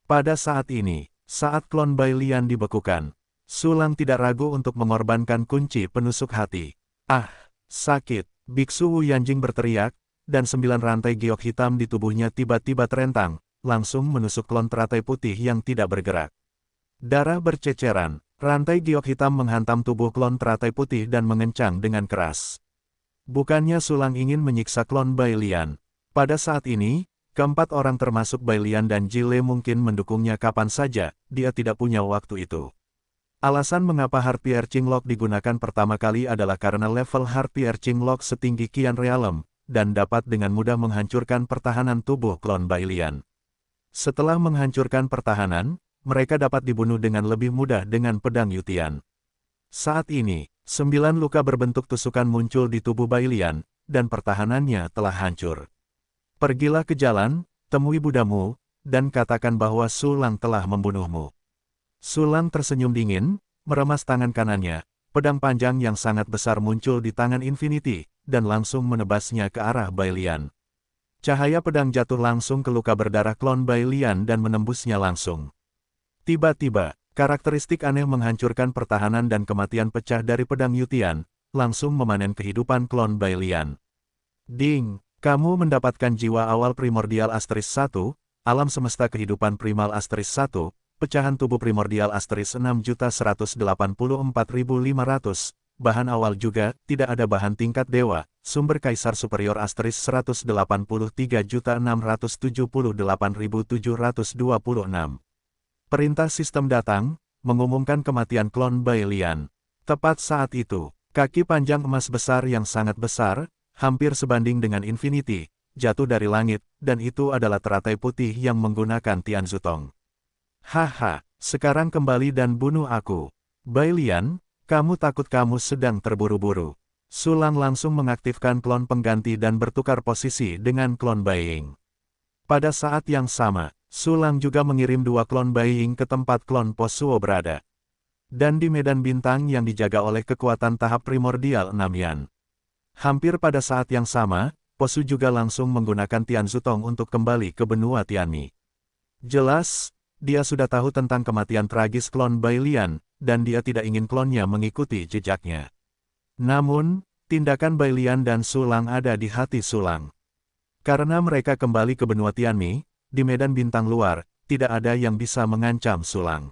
Speaker 1: Pada saat ini, saat klon Bai Lian dibekukan, Sulang tidak ragu untuk mengorbankan kunci penusuk hati. Ah, sakit! Biksu Wu Yanjing berteriak, dan 9 rantai giok hitam di tubuhnya tiba-tiba terentang, langsung menusuk klon teratai putih yang tidak bergerak. Darah berceceran. Rantai giok hitam menghantam tubuh klon teratai putih dan mengencang dengan keras. Bukannya Sulang ingin menyiksa klon Bai Lian. Pada saat ini, keempat orang termasuk Bai Lian dan Jile mungkin mendukungnya kapan saja, dia tidak punya waktu itu. Alasan mengapa Heart Piercing Lock digunakan pertama kali adalah karena level Heart Piercing Lock setinggi Qian Realm, dan dapat dengan mudah menghancurkan pertahanan tubuh klon Bai Lian. Setelah menghancurkan pertahanan, mereka dapat dibunuh dengan lebih mudah dengan pedang Yutian. Saat ini, 9 luka berbentuk tusukan muncul di tubuh Bai Lian, dan pertahanannya telah hancur. Pergilah ke jalan, temui budamu, dan katakan bahwa Sulang telah membunuhmu. Sulang tersenyum dingin, meremas tangan kanannya, pedang panjang yang sangat besar muncul di tangan Infinity, dan langsung menebasnya ke arah Bai Lian. Cahaya pedang jatuh langsung ke luka berdarah klon Bai Lian dan menembusnya langsung. Tiba-tiba, karakteristik aneh menghancurkan pertahanan dan kematian pecah dari pedang Yutian, langsung memanen kehidupan klon Bai Lian. Ding, kamu mendapatkan jiwa awal primordial Asteris 1, alam semesta kehidupan primal Asteris 1, pecahan tubuh primordial Asteris 6.184.500, bahan awal juga, tidak ada bahan tingkat dewa, sumber kaisar superior Asteris 183.678.726. Perintah sistem datang, mengumumkan kematian klon Bai Lian. Tepat saat itu, kaki panjang emas besar yang sangat besar, hampir sebanding dengan Infinity, jatuh dari langit, dan itu adalah teratai putih yang menggunakan Tian Zutong. Haha, sekarang kembali dan bunuh aku. Bai Lian, kamu takut kamu sedang terburu-buru. Sulang langsung mengaktifkan klon pengganti dan bertukar posisi dengan klon Bai Ying. Pada saat yang sama, Sulang juga mengirim 2 klon Bai Ying ke tempat klon Posuo berada. dan di medan bintang yang dijaga oleh kekuatan tahap primordial 6 Yan. Hampir pada saat yang sama, Posu juga langsung menggunakan Tian Zutong untuk kembali ke benua Tianmi. Jelas, dia sudah tahu tentang kematian tragis klon Bai Lian, dan dia tidak ingin klonnya mengikuti jejaknya. Namun, tindakan Bai Lian dan Su Lang ada di hati Su Lang. Karena mereka kembali ke benua Tianmi, di medan bintang luar, tidak ada yang bisa mengancam Su Lang.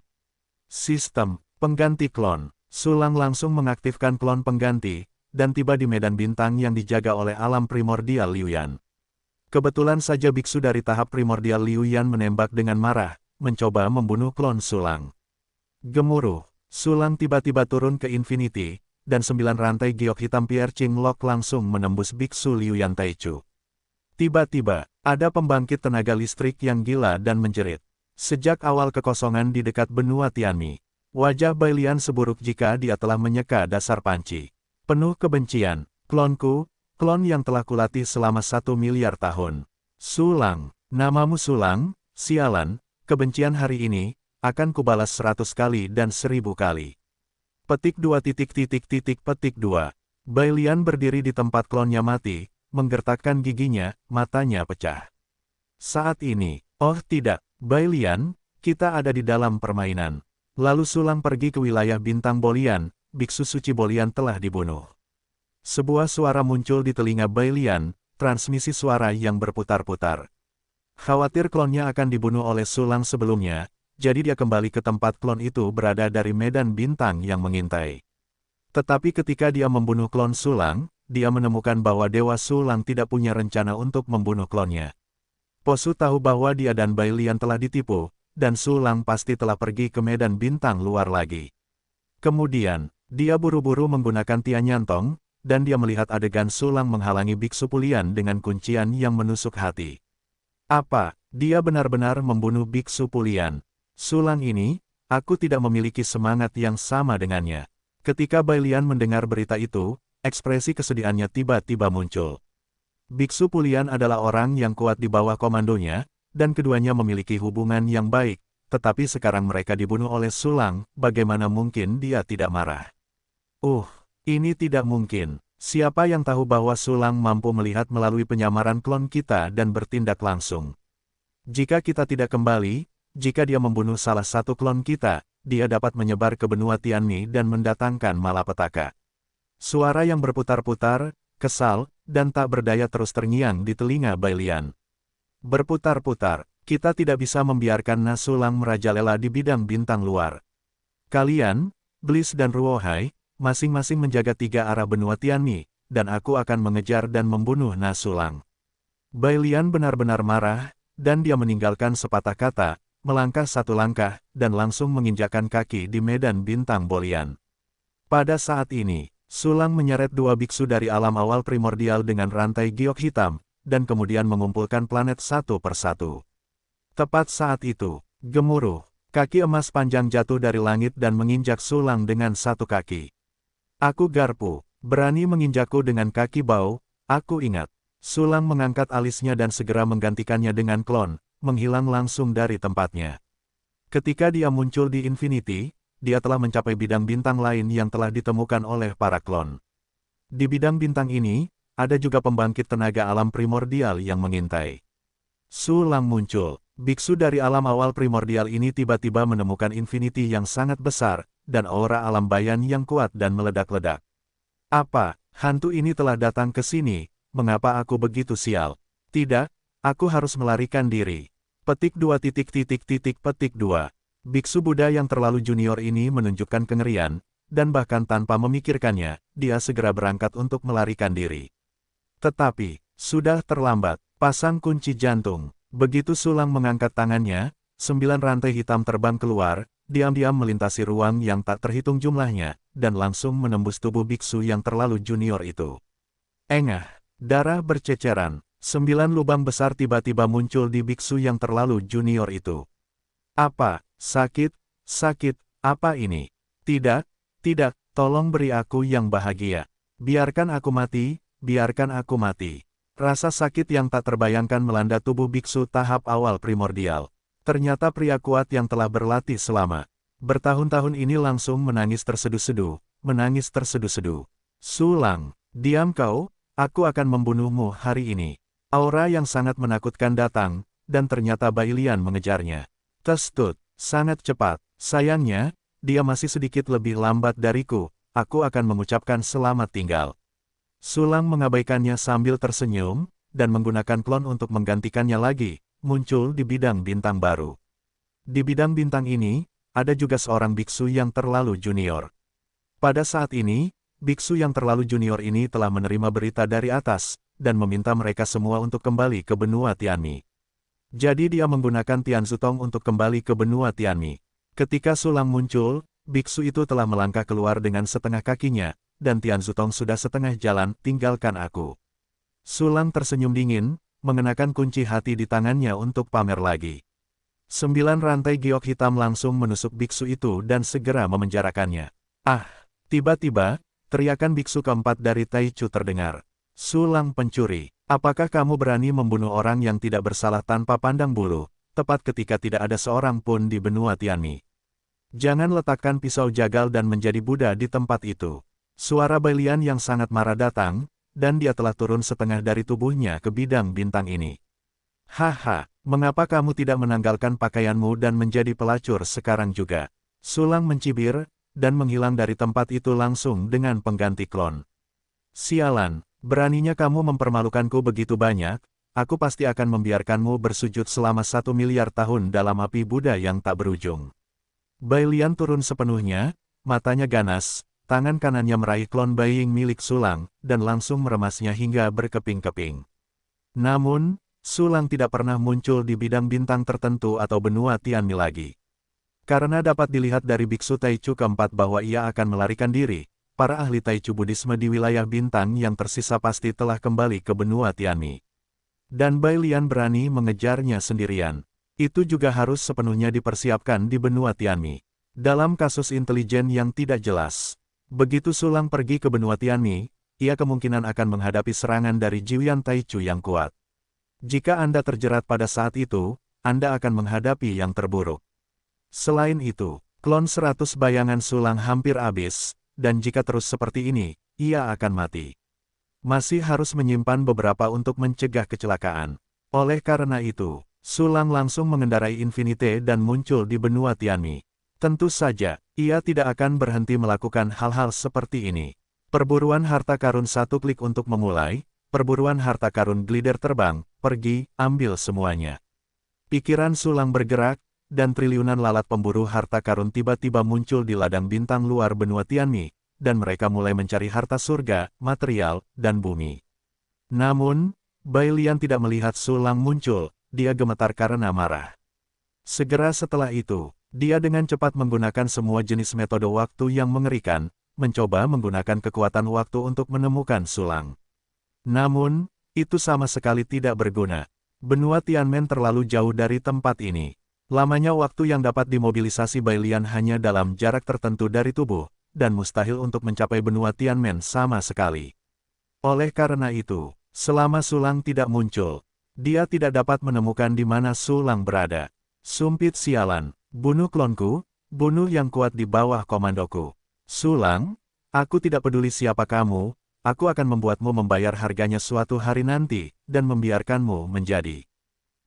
Speaker 1: Sistem pengganti klon. Su Lang langsung mengaktifkan klon pengganti, dan tiba di medan bintang yang dijaga oleh alam primordial Liu Yan. Kebetulan saja biksu dari tahap primordial Liu Yan menembak dengan marah, mencoba membunuh klon Su Lang. Gemuruh, Su Lang tiba-tiba turun ke Infinity, dan 9 rantai giok hitam Pierre Ching Lock langsung menembus biksu Liu Yan Taichu. Tiba-tiba, ada pembangkit tenaga listrik yang gila dan menjerit. Sejak awal kekosongan di dekat benua Tianmi, wajah Bai Lian seburuk jika dia telah menyeka dasar panci. Penuh kebencian, klonku, klon yang telah kulatih selama 1 miliar tahun. Su Lang, namamu Su Lang, sialan, kebencian hari ini, akan kubalas 100 kali dan 1000 kali. Petik 2 petik 2. Bai Lian berdiri di tempat klonnya mati, menggertakkan giginya, matanya pecah. Saat ini, oh tidak, Bai Lian, kita ada di dalam permainan. Lalu Su Lang pergi ke wilayah bintang Bolian, biksu suci Bolian telah dibunuh. Sebuah suara muncul di telinga Bai Lian, transmisi suara yang berputar-putar. Khawatir klonnya akan dibunuh oleh Su Lang sebelumnya, jadi dia kembali ke tempat klon itu berada dari medan bintang yang mengintai. Tetapi ketika dia membunuh klon Su Lang, dia menemukan bahwa Dewa Su Lang tidak punya rencana untuk membunuh klonnya. Posu tahu bahwa dia dan Bai Lian telah ditipu, dan Su Lang pasti telah pergi ke medan bintang luar lagi. Kemudian, dia buru-buru menggunakan Tian Nyantong, dan dia melihat adegan Su Lang menghalangi biksu Pulian dengan kuncian yang menusuk hati. Apa, dia benar-benar membunuh biksu Pulian? Su Lang ini, aku tidak memiliki semangat yang sama dengannya. Ketika Bai Lian mendengar berita itu, ekspresi kesedihannya tiba-tiba muncul. Biksu Pulian adalah orang yang kuat di bawah komandonya, dan keduanya memiliki hubungan yang baik, tetapi sekarang mereka dibunuh oleh Su Lang, bagaimana mungkin dia tidak marah? Ini tidak mungkin. Siapa yang tahu bahwa Su Lang mampu melihat melalui penyamaran klon kita dan bertindak langsung? Jika kita tidak kembali, jika dia membunuh salah satu klon kita, dia dapat menyebar ke benua Tianmi dan mendatangkan malapetaka. Suara yang berputar-putar, kesal, dan tak berdaya terus terngiang di telinga Bai Lian. Berputar-putar, kita tidak bisa membiarkan Su Lang merajalela di bidang bintang luar. Kalian, Bliss dan Ruohai, masing-masing menjaga 3 arah benua Tianmi, dan aku akan mengejar dan membunuh Su Lang. Bai Lian benar-benar marah, dan dia meninggalkan sepatah kata, melangkah 1 langkah, dan langsung menginjakkan kaki di medan bintang Bolian. Pada saat ini, Su Lang menyeret 2 biksu dari alam awal primordial dengan rantai giok hitam, dan kemudian mengumpulkan planet satu persatu. Tepat saat itu, gemuruh, kaki emas panjang jatuh dari langit dan menginjak Su Lang dengan 1 kaki. Aku garpu, berani menginjakku dengan kaki bau, aku ingat. Su Lang mengangkat alisnya dan segera menggantikannya dengan klon, menghilang langsung dari tempatnya. Ketika dia muncul di Infinity, dia telah mencapai bidang bintang lain yang telah ditemukan oleh para klon. Di bidang bintang ini, ada juga pembangkit tenaga alam primordial yang mengintai. Su Lang muncul, biksu dari alam awal primordial ini tiba-tiba menemukan Infinity yang sangat besar, dan aura alam bayan yang kuat dan meledak-ledak. Apa, hantu ini telah datang ke sini, mengapa aku begitu sial? Tidak, aku harus melarikan diri. Petik 2 petik 2. Biksu Buddha yang terlalu junior ini menunjukkan kengerian, dan bahkan tanpa memikirkannya, dia segera berangkat untuk melarikan diri. Tetapi, sudah terlambat, pasang kunci jantung. Begitu Su Lang mengangkat tangannya, 9 rantai hitam terbang keluar, diam-diam melintasi ruang yang tak terhitung jumlahnya, dan langsung menembus tubuh biksu yang terlalu junior itu. Engah, darah berceceran, 9 lubang besar tiba-tiba muncul di biksu yang terlalu junior itu. Apa, sakit, apa ini? Tidak, tolong beri aku yang bahagia. Biarkan aku mati, biarkan aku mati. Rasa sakit yang tak terbayangkan melanda tubuh biksu tahap awal primordial. Ternyata pria kuat yang telah berlatih selama Bertahun-tahun ini langsung menangis terseduh-seduh, menangis terseduh-seduh. Sulang, diam kau, aku akan membunuhmu hari ini. Aura yang sangat menakutkan datang, dan ternyata Bailian mengejarnya. Testut, sangat cepat, sayangnya, dia masih sedikit lebih lambat dariku, aku akan mengucapkan selamat tinggal. Sulang mengabaikannya sambil tersenyum, dan menggunakan klon untuk menggantikannya lagi, muncul di bidang bintang baru. Di bidang bintang ini, ada juga seorang biksu yang terlalu junior. Pada saat ini, biksu yang terlalu junior ini telah menerima berita dari atas, dan meminta mereka semua untuk kembali ke benua Tianmi. Jadi dia menggunakan Tian Zutong untuk kembali ke benua Tianmi. Ketika Sulang muncul, biksu itu telah melangkah keluar dengan setengah kakinya, dan Tian Zutong sudah setengah jalan, tinggalkan aku. Sulang tersenyum dingin, mengenakan kunci hati di tangannya untuk pamer lagi. 9 rantai giok hitam langsung menusuk biksu itu dan segera memenjarakannya. Ah! Tiba-tiba, teriakan biksu keempat dari Taichu terdengar. Sulang pencuri, apakah kamu berani membunuh orang yang tidak bersalah tanpa pandang bulu, tepat ketika tidak ada seorang pun di benua Tianmi? Jangan letakkan pisau jagal dan menjadi Buddha di tempat itu. Suara Bailian yang sangat marah datang, dan dia telah turun setengah dari tubuhnya ke bidang bintang ini. Haha, mengapa kamu tidak menanggalkan pakaianmu dan menjadi pelacur sekarang juga? Sulang mencibir, dan menghilang dari tempat itu langsung dengan pengganti klon. Sialan, beraninya kamu mempermalukanku begitu banyak, aku pasti akan membiarkanmu bersujud selama 1 miliar tahun dalam api Buddha yang tak berujung. Bailian turun sepenuhnya, matanya ganas, tangan kanannya meraih klon Baiying milik Sulang, dan langsung meremasnya hingga berkeping-keping. Namun, Sulang tidak pernah muncul di bidang bintang tertentu atau benua Tianmi lagi. Karena dapat dilihat dari biksu Taichu keempat bahwa ia akan melarikan diri, para ahli Taichu Buddhisme di wilayah bintang yang tersisa pasti telah kembali ke benua Tianmi. Dan Bailian berani mengejarnya sendirian. Itu juga harus sepenuhnya dipersiapkan di benua Tianmi. Dalam kasus intelijen yang tidak jelas. Begitu Sulang pergi ke benua Tianmi, ia kemungkinan akan menghadapi serangan dari Jiuyan Taichu yang kuat. Jika Anda terjerat pada saat itu, Anda akan menghadapi yang terburuk. Selain itu, klon 100 bayangan Sulang hampir habis, dan jika terus seperti ini, ia akan mati. Masih harus menyimpan beberapa untuk mencegah kecelakaan. Oleh karena itu, Sulang langsung mengendarai Infinite dan muncul di benua Tianmi. Tentu saja, ia tidak akan berhenti melakukan hal-hal seperti ini. Perburuan harta karun 1 klik untuk memulai, perburuan harta karun glider terbang, pergi, ambil semuanya. Pikiran Sulang bergerak, dan triliunan lalat pemburu harta karun tiba-tiba muncul di ladang bintang luar benua Tianmi, dan mereka mulai mencari harta surga, material, dan bumi. Namun, Bailian tidak melihat Sulang muncul, dia gemetar karena marah. Segera setelah itu, dia dengan cepat menggunakan semua jenis metode waktu yang mengerikan, mencoba menggunakan kekuatan waktu untuk menemukan Sulang. Namun, itu sama sekali tidak berguna. Benua Tianmen terlalu jauh dari tempat ini. Lamanya waktu yang dapat dimobilisasi Bailian hanya dalam jarak tertentu dari tubuh, dan mustahil untuk mencapai benua Tianmen sama sekali. Oleh karena itu, selama Sulang tidak muncul, dia tidak dapat menemukan di mana Sulang berada. Sumpit sialan, bunuh klonku, bunuh yang kuat di bawah komandoku. Sulang, aku tidak peduli siapa kamu, aku akan membuatmu membayar harganya suatu hari nanti, dan membiarkanmu menjadi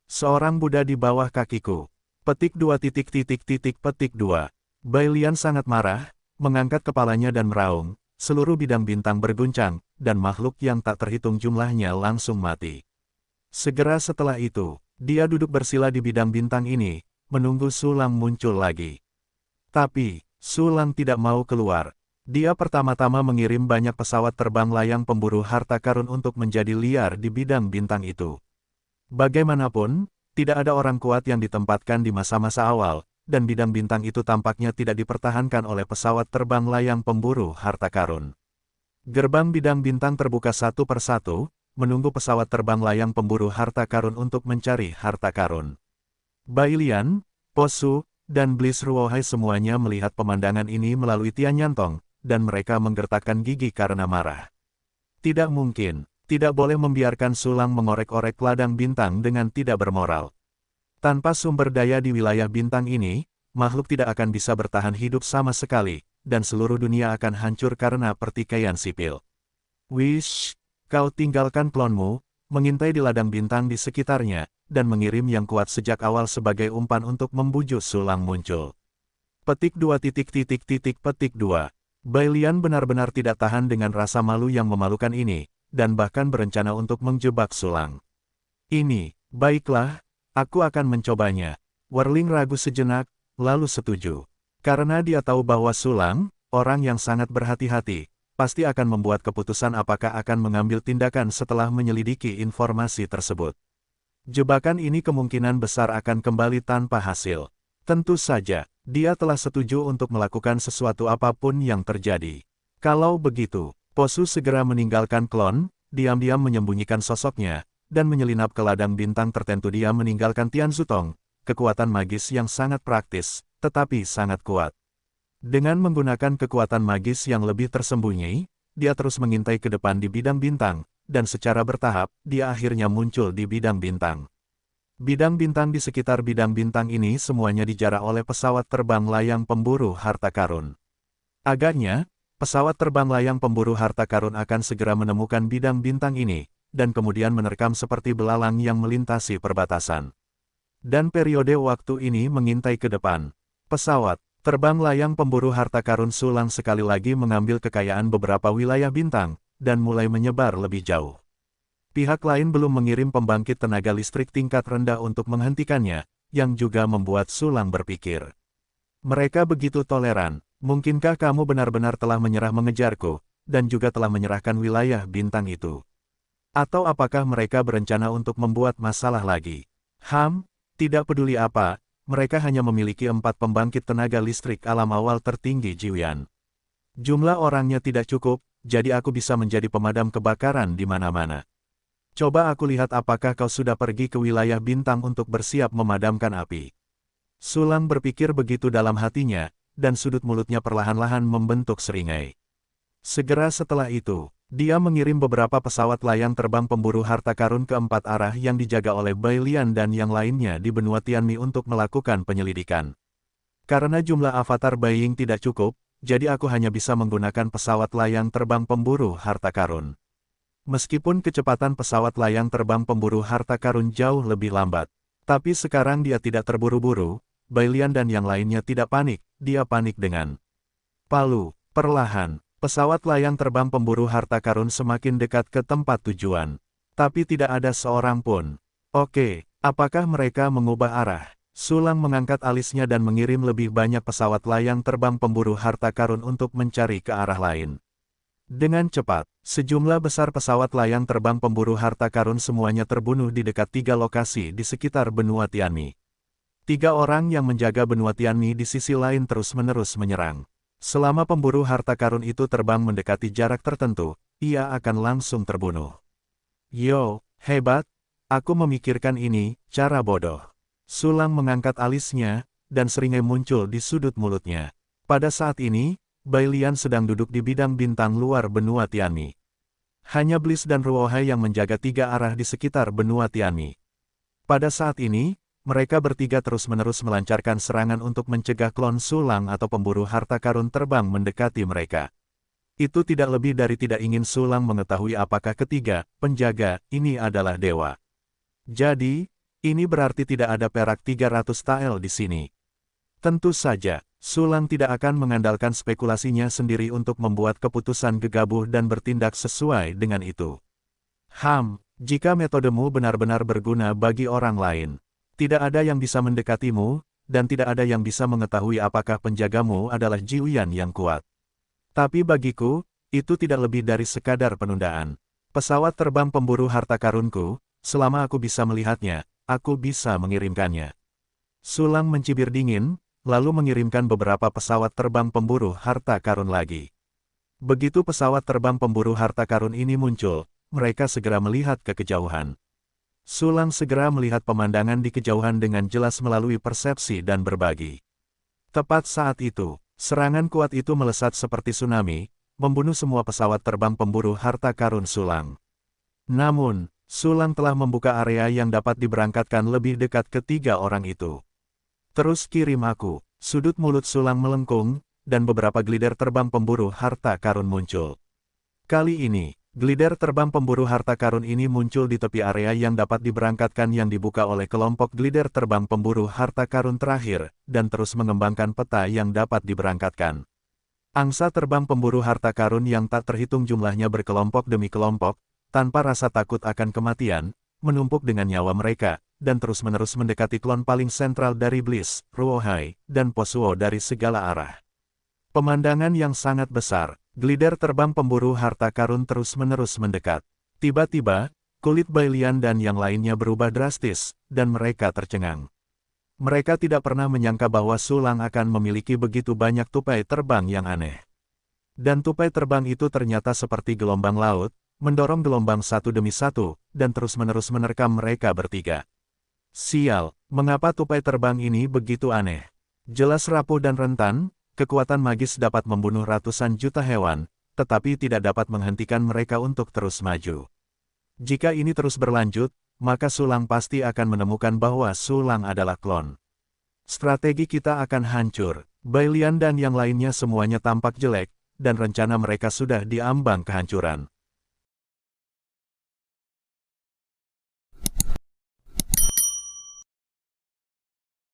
Speaker 1: seorang Buddha di bawah kakiku. Petik 2 petik 2. Bailian sangat marah, mengangkat kepalanya dan meraung, seluruh bidang bintang berguncang, dan makhluk yang tak terhitung jumlahnya langsung mati. Segera setelah itu, dia duduk bersila di bidang bintang ini, menunggu Sulang muncul lagi. Tapi, Sulang tidak mau keluar. Dia pertama-tama mengirim banyak pesawat terbang layang pemburu harta karun untuk menjadi liar di bidang bintang itu. Bagaimanapun, tidak ada orang kuat yang ditempatkan di masa-masa awal, dan bidang bintang itu tampaknya tidak dipertahankan oleh pesawat terbang layang pemburu harta karun. Gerbang bidang bintang terbuka satu persatu, menunggu pesawat terbang layang pemburu harta karun untuk mencari harta karun. Bailian, Posu, dan Bliss Ruohai semuanya melihat pemandangan ini melalui Tianyantong, dan mereka menggertakkan gigi karena marah. Tidak mungkin, tidak boleh membiarkan Sulang mengorek-orek ladang bintang dengan tidak bermoral. Tanpa sumber daya di wilayah bintang ini, makhluk tidak akan bisa bertahan hidup sama sekali, dan seluruh dunia akan hancur karena pertikaian sipil. Wish, kau tinggalkan klonmu, mengintai di ladang bintang di sekitarnya, dan mengirim yang kuat sejak awal sebagai umpan untuk membujuk Sulang muncul. Petik 2. Bailian benar-benar tidak tahan dengan rasa malu yang memalukan ini, dan bahkan berencana untuk menjebak Sulang. Baiklah, aku akan mencobanya. Werling ragu sejenak, lalu setuju. Karena dia tahu bahwa Sulang, orang yang sangat berhati-hati, pasti akan membuat keputusan apakah akan mengambil tindakan setelah menyelidiki informasi tersebut. Jebakan ini kemungkinan besar akan kembali tanpa hasil. Tentu saja, dia telah setuju untuk melakukan sesuatu apapun yang terjadi. Kalau begitu, Posu segera meninggalkan klon, diam-diam menyembunyikan sosoknya, dan menyelinap ke ladang bintang tertentu. Dia meninggalkan Tian Zutong, kekuatan magis yang sangat praktis, tetapi sangat kuat. Dengan menggunakan kekuatan magis yang lebih tersembunyi, dia terus mengintai ke depan di bidang bintang, dan secara bertahap, dia akhirnya muncul di bidang bintang. Bidang bintang di sekitar bidang bintang ini semuanya dijarah oleh pesawat terbang layang pemburu harta karun. Agaknya, pesawat terbang layang pemburu harta karun akan segera menemukan bidang bintang ini, dan kemudian menerkam seperti belalang yang melintasi perbatasan. Dan periode waktu ini mengintai ke depan. Pesawat terbang layang pemburu harta karun Sulang sekali lagi mengambil kekayaan beberapa wilayah bintang, dan mulai menyebar lebih jauh. Pihak lain belum mengirim pembangkit tenaga listrik tingkat rendah untuk menghentikannya, yang juga membuat Sulang berpikir. Mereka begitu toleran, mungkinkah kamu benar-benar telah menyerah mengejarku, dan juga telah menyerahkan wilayah bintang itu? Atau apakah mereka berencana untuk membuat masalah lagi? Tidak peduli apa, mereka hanya memiliki 4 pembangkit tenaga listrik alam awal tertinggi Jiuyan. Jumlah orangnya tidak cukup, jadi aku bisa menjadi pemadam kebakaran di mana-mana. Coba aku lihat apakah kau sudah pergi ke wilayah bintang untuk bersiap memadamkan api. Sulang berpikir begitu dalam hatinya, dan sudut mulutnya perlahan-lahan membentuk seringai. Segera setelah itu, dia mengirim beberapa pesawat layang terbang pemburu harta karun ke 4 arah yang dijaga oleh Bailian dan yang lainnya di benua Tianmi untuk melakukan penyelidikan. Karena jumlah avatar Baiying tidak cukup, jadi aku hanya bisa menggunakan pesawat layang terbang pemburu harta karun. Meskipun kecepatan pesawat layang terbang pemburu harta karun jauh lebih lambat, tapi sekarang dia tidak terburu-buru. Bailian dan yang lainnya tidak panik, dia panik dengan palu. Perlahan, pesawat layang terbang pemburu harta karun semakin dekat ke tempat tujuan. Tapi tidak ada seorang pun. Oke, apakah mereka mengubah arah? Sulang mengangkat alisnya dan mengirim lebih banyak pesawat layang terbang pemburu harta karun untuk mencari ke arah lain. Dengan cepat, sejumlah besar pesawat layang terbang pemburu harta karun semuanya terbunuh di dekat 3 lokasi di sekitar benua Tianmi. 3 orang yang menjaga benua Tianmi di sisi lain terus-menerus menyerang. Selama pemburu harta karun itu terbang mendekati jarak tertentu, ia akan langsung terbunuh. Yo, hebat, aku memikirkan ini, cara bodoh. Sulang mengangkat alisnya, dan seringai muncul di sudut mulutnya. Pada saat ini, Bailian sedang duduk di bidang bintang luar benua Tianmi. Hanya Bliss dan Ruohai yang menjaga 3 arah di sekitar benua Tianmi. Pada saat ini, mereka bertiga terus-menerus melancarkan serangan untuk mencegah klon Sulang atau pemburu harta karun terbang mendekati mereka. Itu tidak lebih dari tidak ingin Sulang mengetahui apakah ketiga penjaga ini adalah dewa. Jadi, ini berarti tidak ada perak 300 tael di sini. Tentu saja, Sulang tidak akan mengandalkan spekulasinya sendiri untuk membuat keputusan gegabah dan bertindak sesuai dengan itu. Jika metodemu benar-benar berguna bagi orang lain, tidak ada yang bisa mendekatimu, dan tidak ada yang bisa mengetahui apakah penjagamu adalah Jiuyan yang kuat. Tapi bagiku, itu tidak lebih dari sekadar penundaan. Pesawat terbang pemburu harta karunku, selama aku bisa melihatnya, aku bisa mengirimkannya. Sulang mencibir dingin, lalu mengirimkan beberapa pesawat terbang pemburu harta karun lagi. Begitu pesawat terbang pemburu harta karun ini muncul, mereka segera melihat ke kejauhan. Sulang segera melihat pemandangan di kejauhan dengan jelas melalui persepsi dan berbagi. Tepat saat itu, serangan kuat itu melesat seperti tsunami, membunuh semua pesawat terbang pemburu harta karun Sulang. Namun, Sulang telah membuka area yang dapat diberangkatkan lebih dekat ke 3 orang itu. Terus kirim aku. Sudut mulut Sulang melengkung, dan beberapa glider terbang pemburu harta karun muncul. Kali ini, glider terbang pemburu harta karun ini muncul di tepi area yang dapat diberangkatkan yang dibuka oleh kelompok glider terbang pemburu harta karun terakhir, dan terus mengembangkan peta yang dapat diberangkatkan. Angsa terbang pemburu harta karun yang tak terhitung jumlahnya berkelompok demi kelompok, tanpa rasa takut akan kematian, menumpuk dengan nyawa mereka, dan terus-menerus mendekati klon paling sentral dari Bliss, Ruohai, dan Posuo dari segala arah. Pemandangan yang sangat besar, glider terbang pemburu harta karun terus-menerus mendekat. Tiba-tiba, kulit Bailian dan yang lainnya berubah drastis, dan mereka tercengang. Mereka tidak pernah menyangka bahwa Sulang akan memiliki begitu banyak tupai terbang yang aneh. Dan tupai terbang itu ternyata seperti gelombang laut, mendorong gelombang satu demi satu, dan terus-menerus menerkam mereka bertiga. Sial, mengapa tupai terbang ini begitu aneh? Jelas rapuh dan rentan, kekuatan magis dapat membunuh ratusan juta hewan, tetapi tidak dapat menghentikan mereka untuk terus maju. Jika ini terus berlanjut, maka Sulang pasti akan menemukan bahwa Sulang adalah klon. Strategi kita akan hancur. Bailian dan yang lainnya semuanya tampak jelek, dan rencana mereka sudah diambang kehancuran.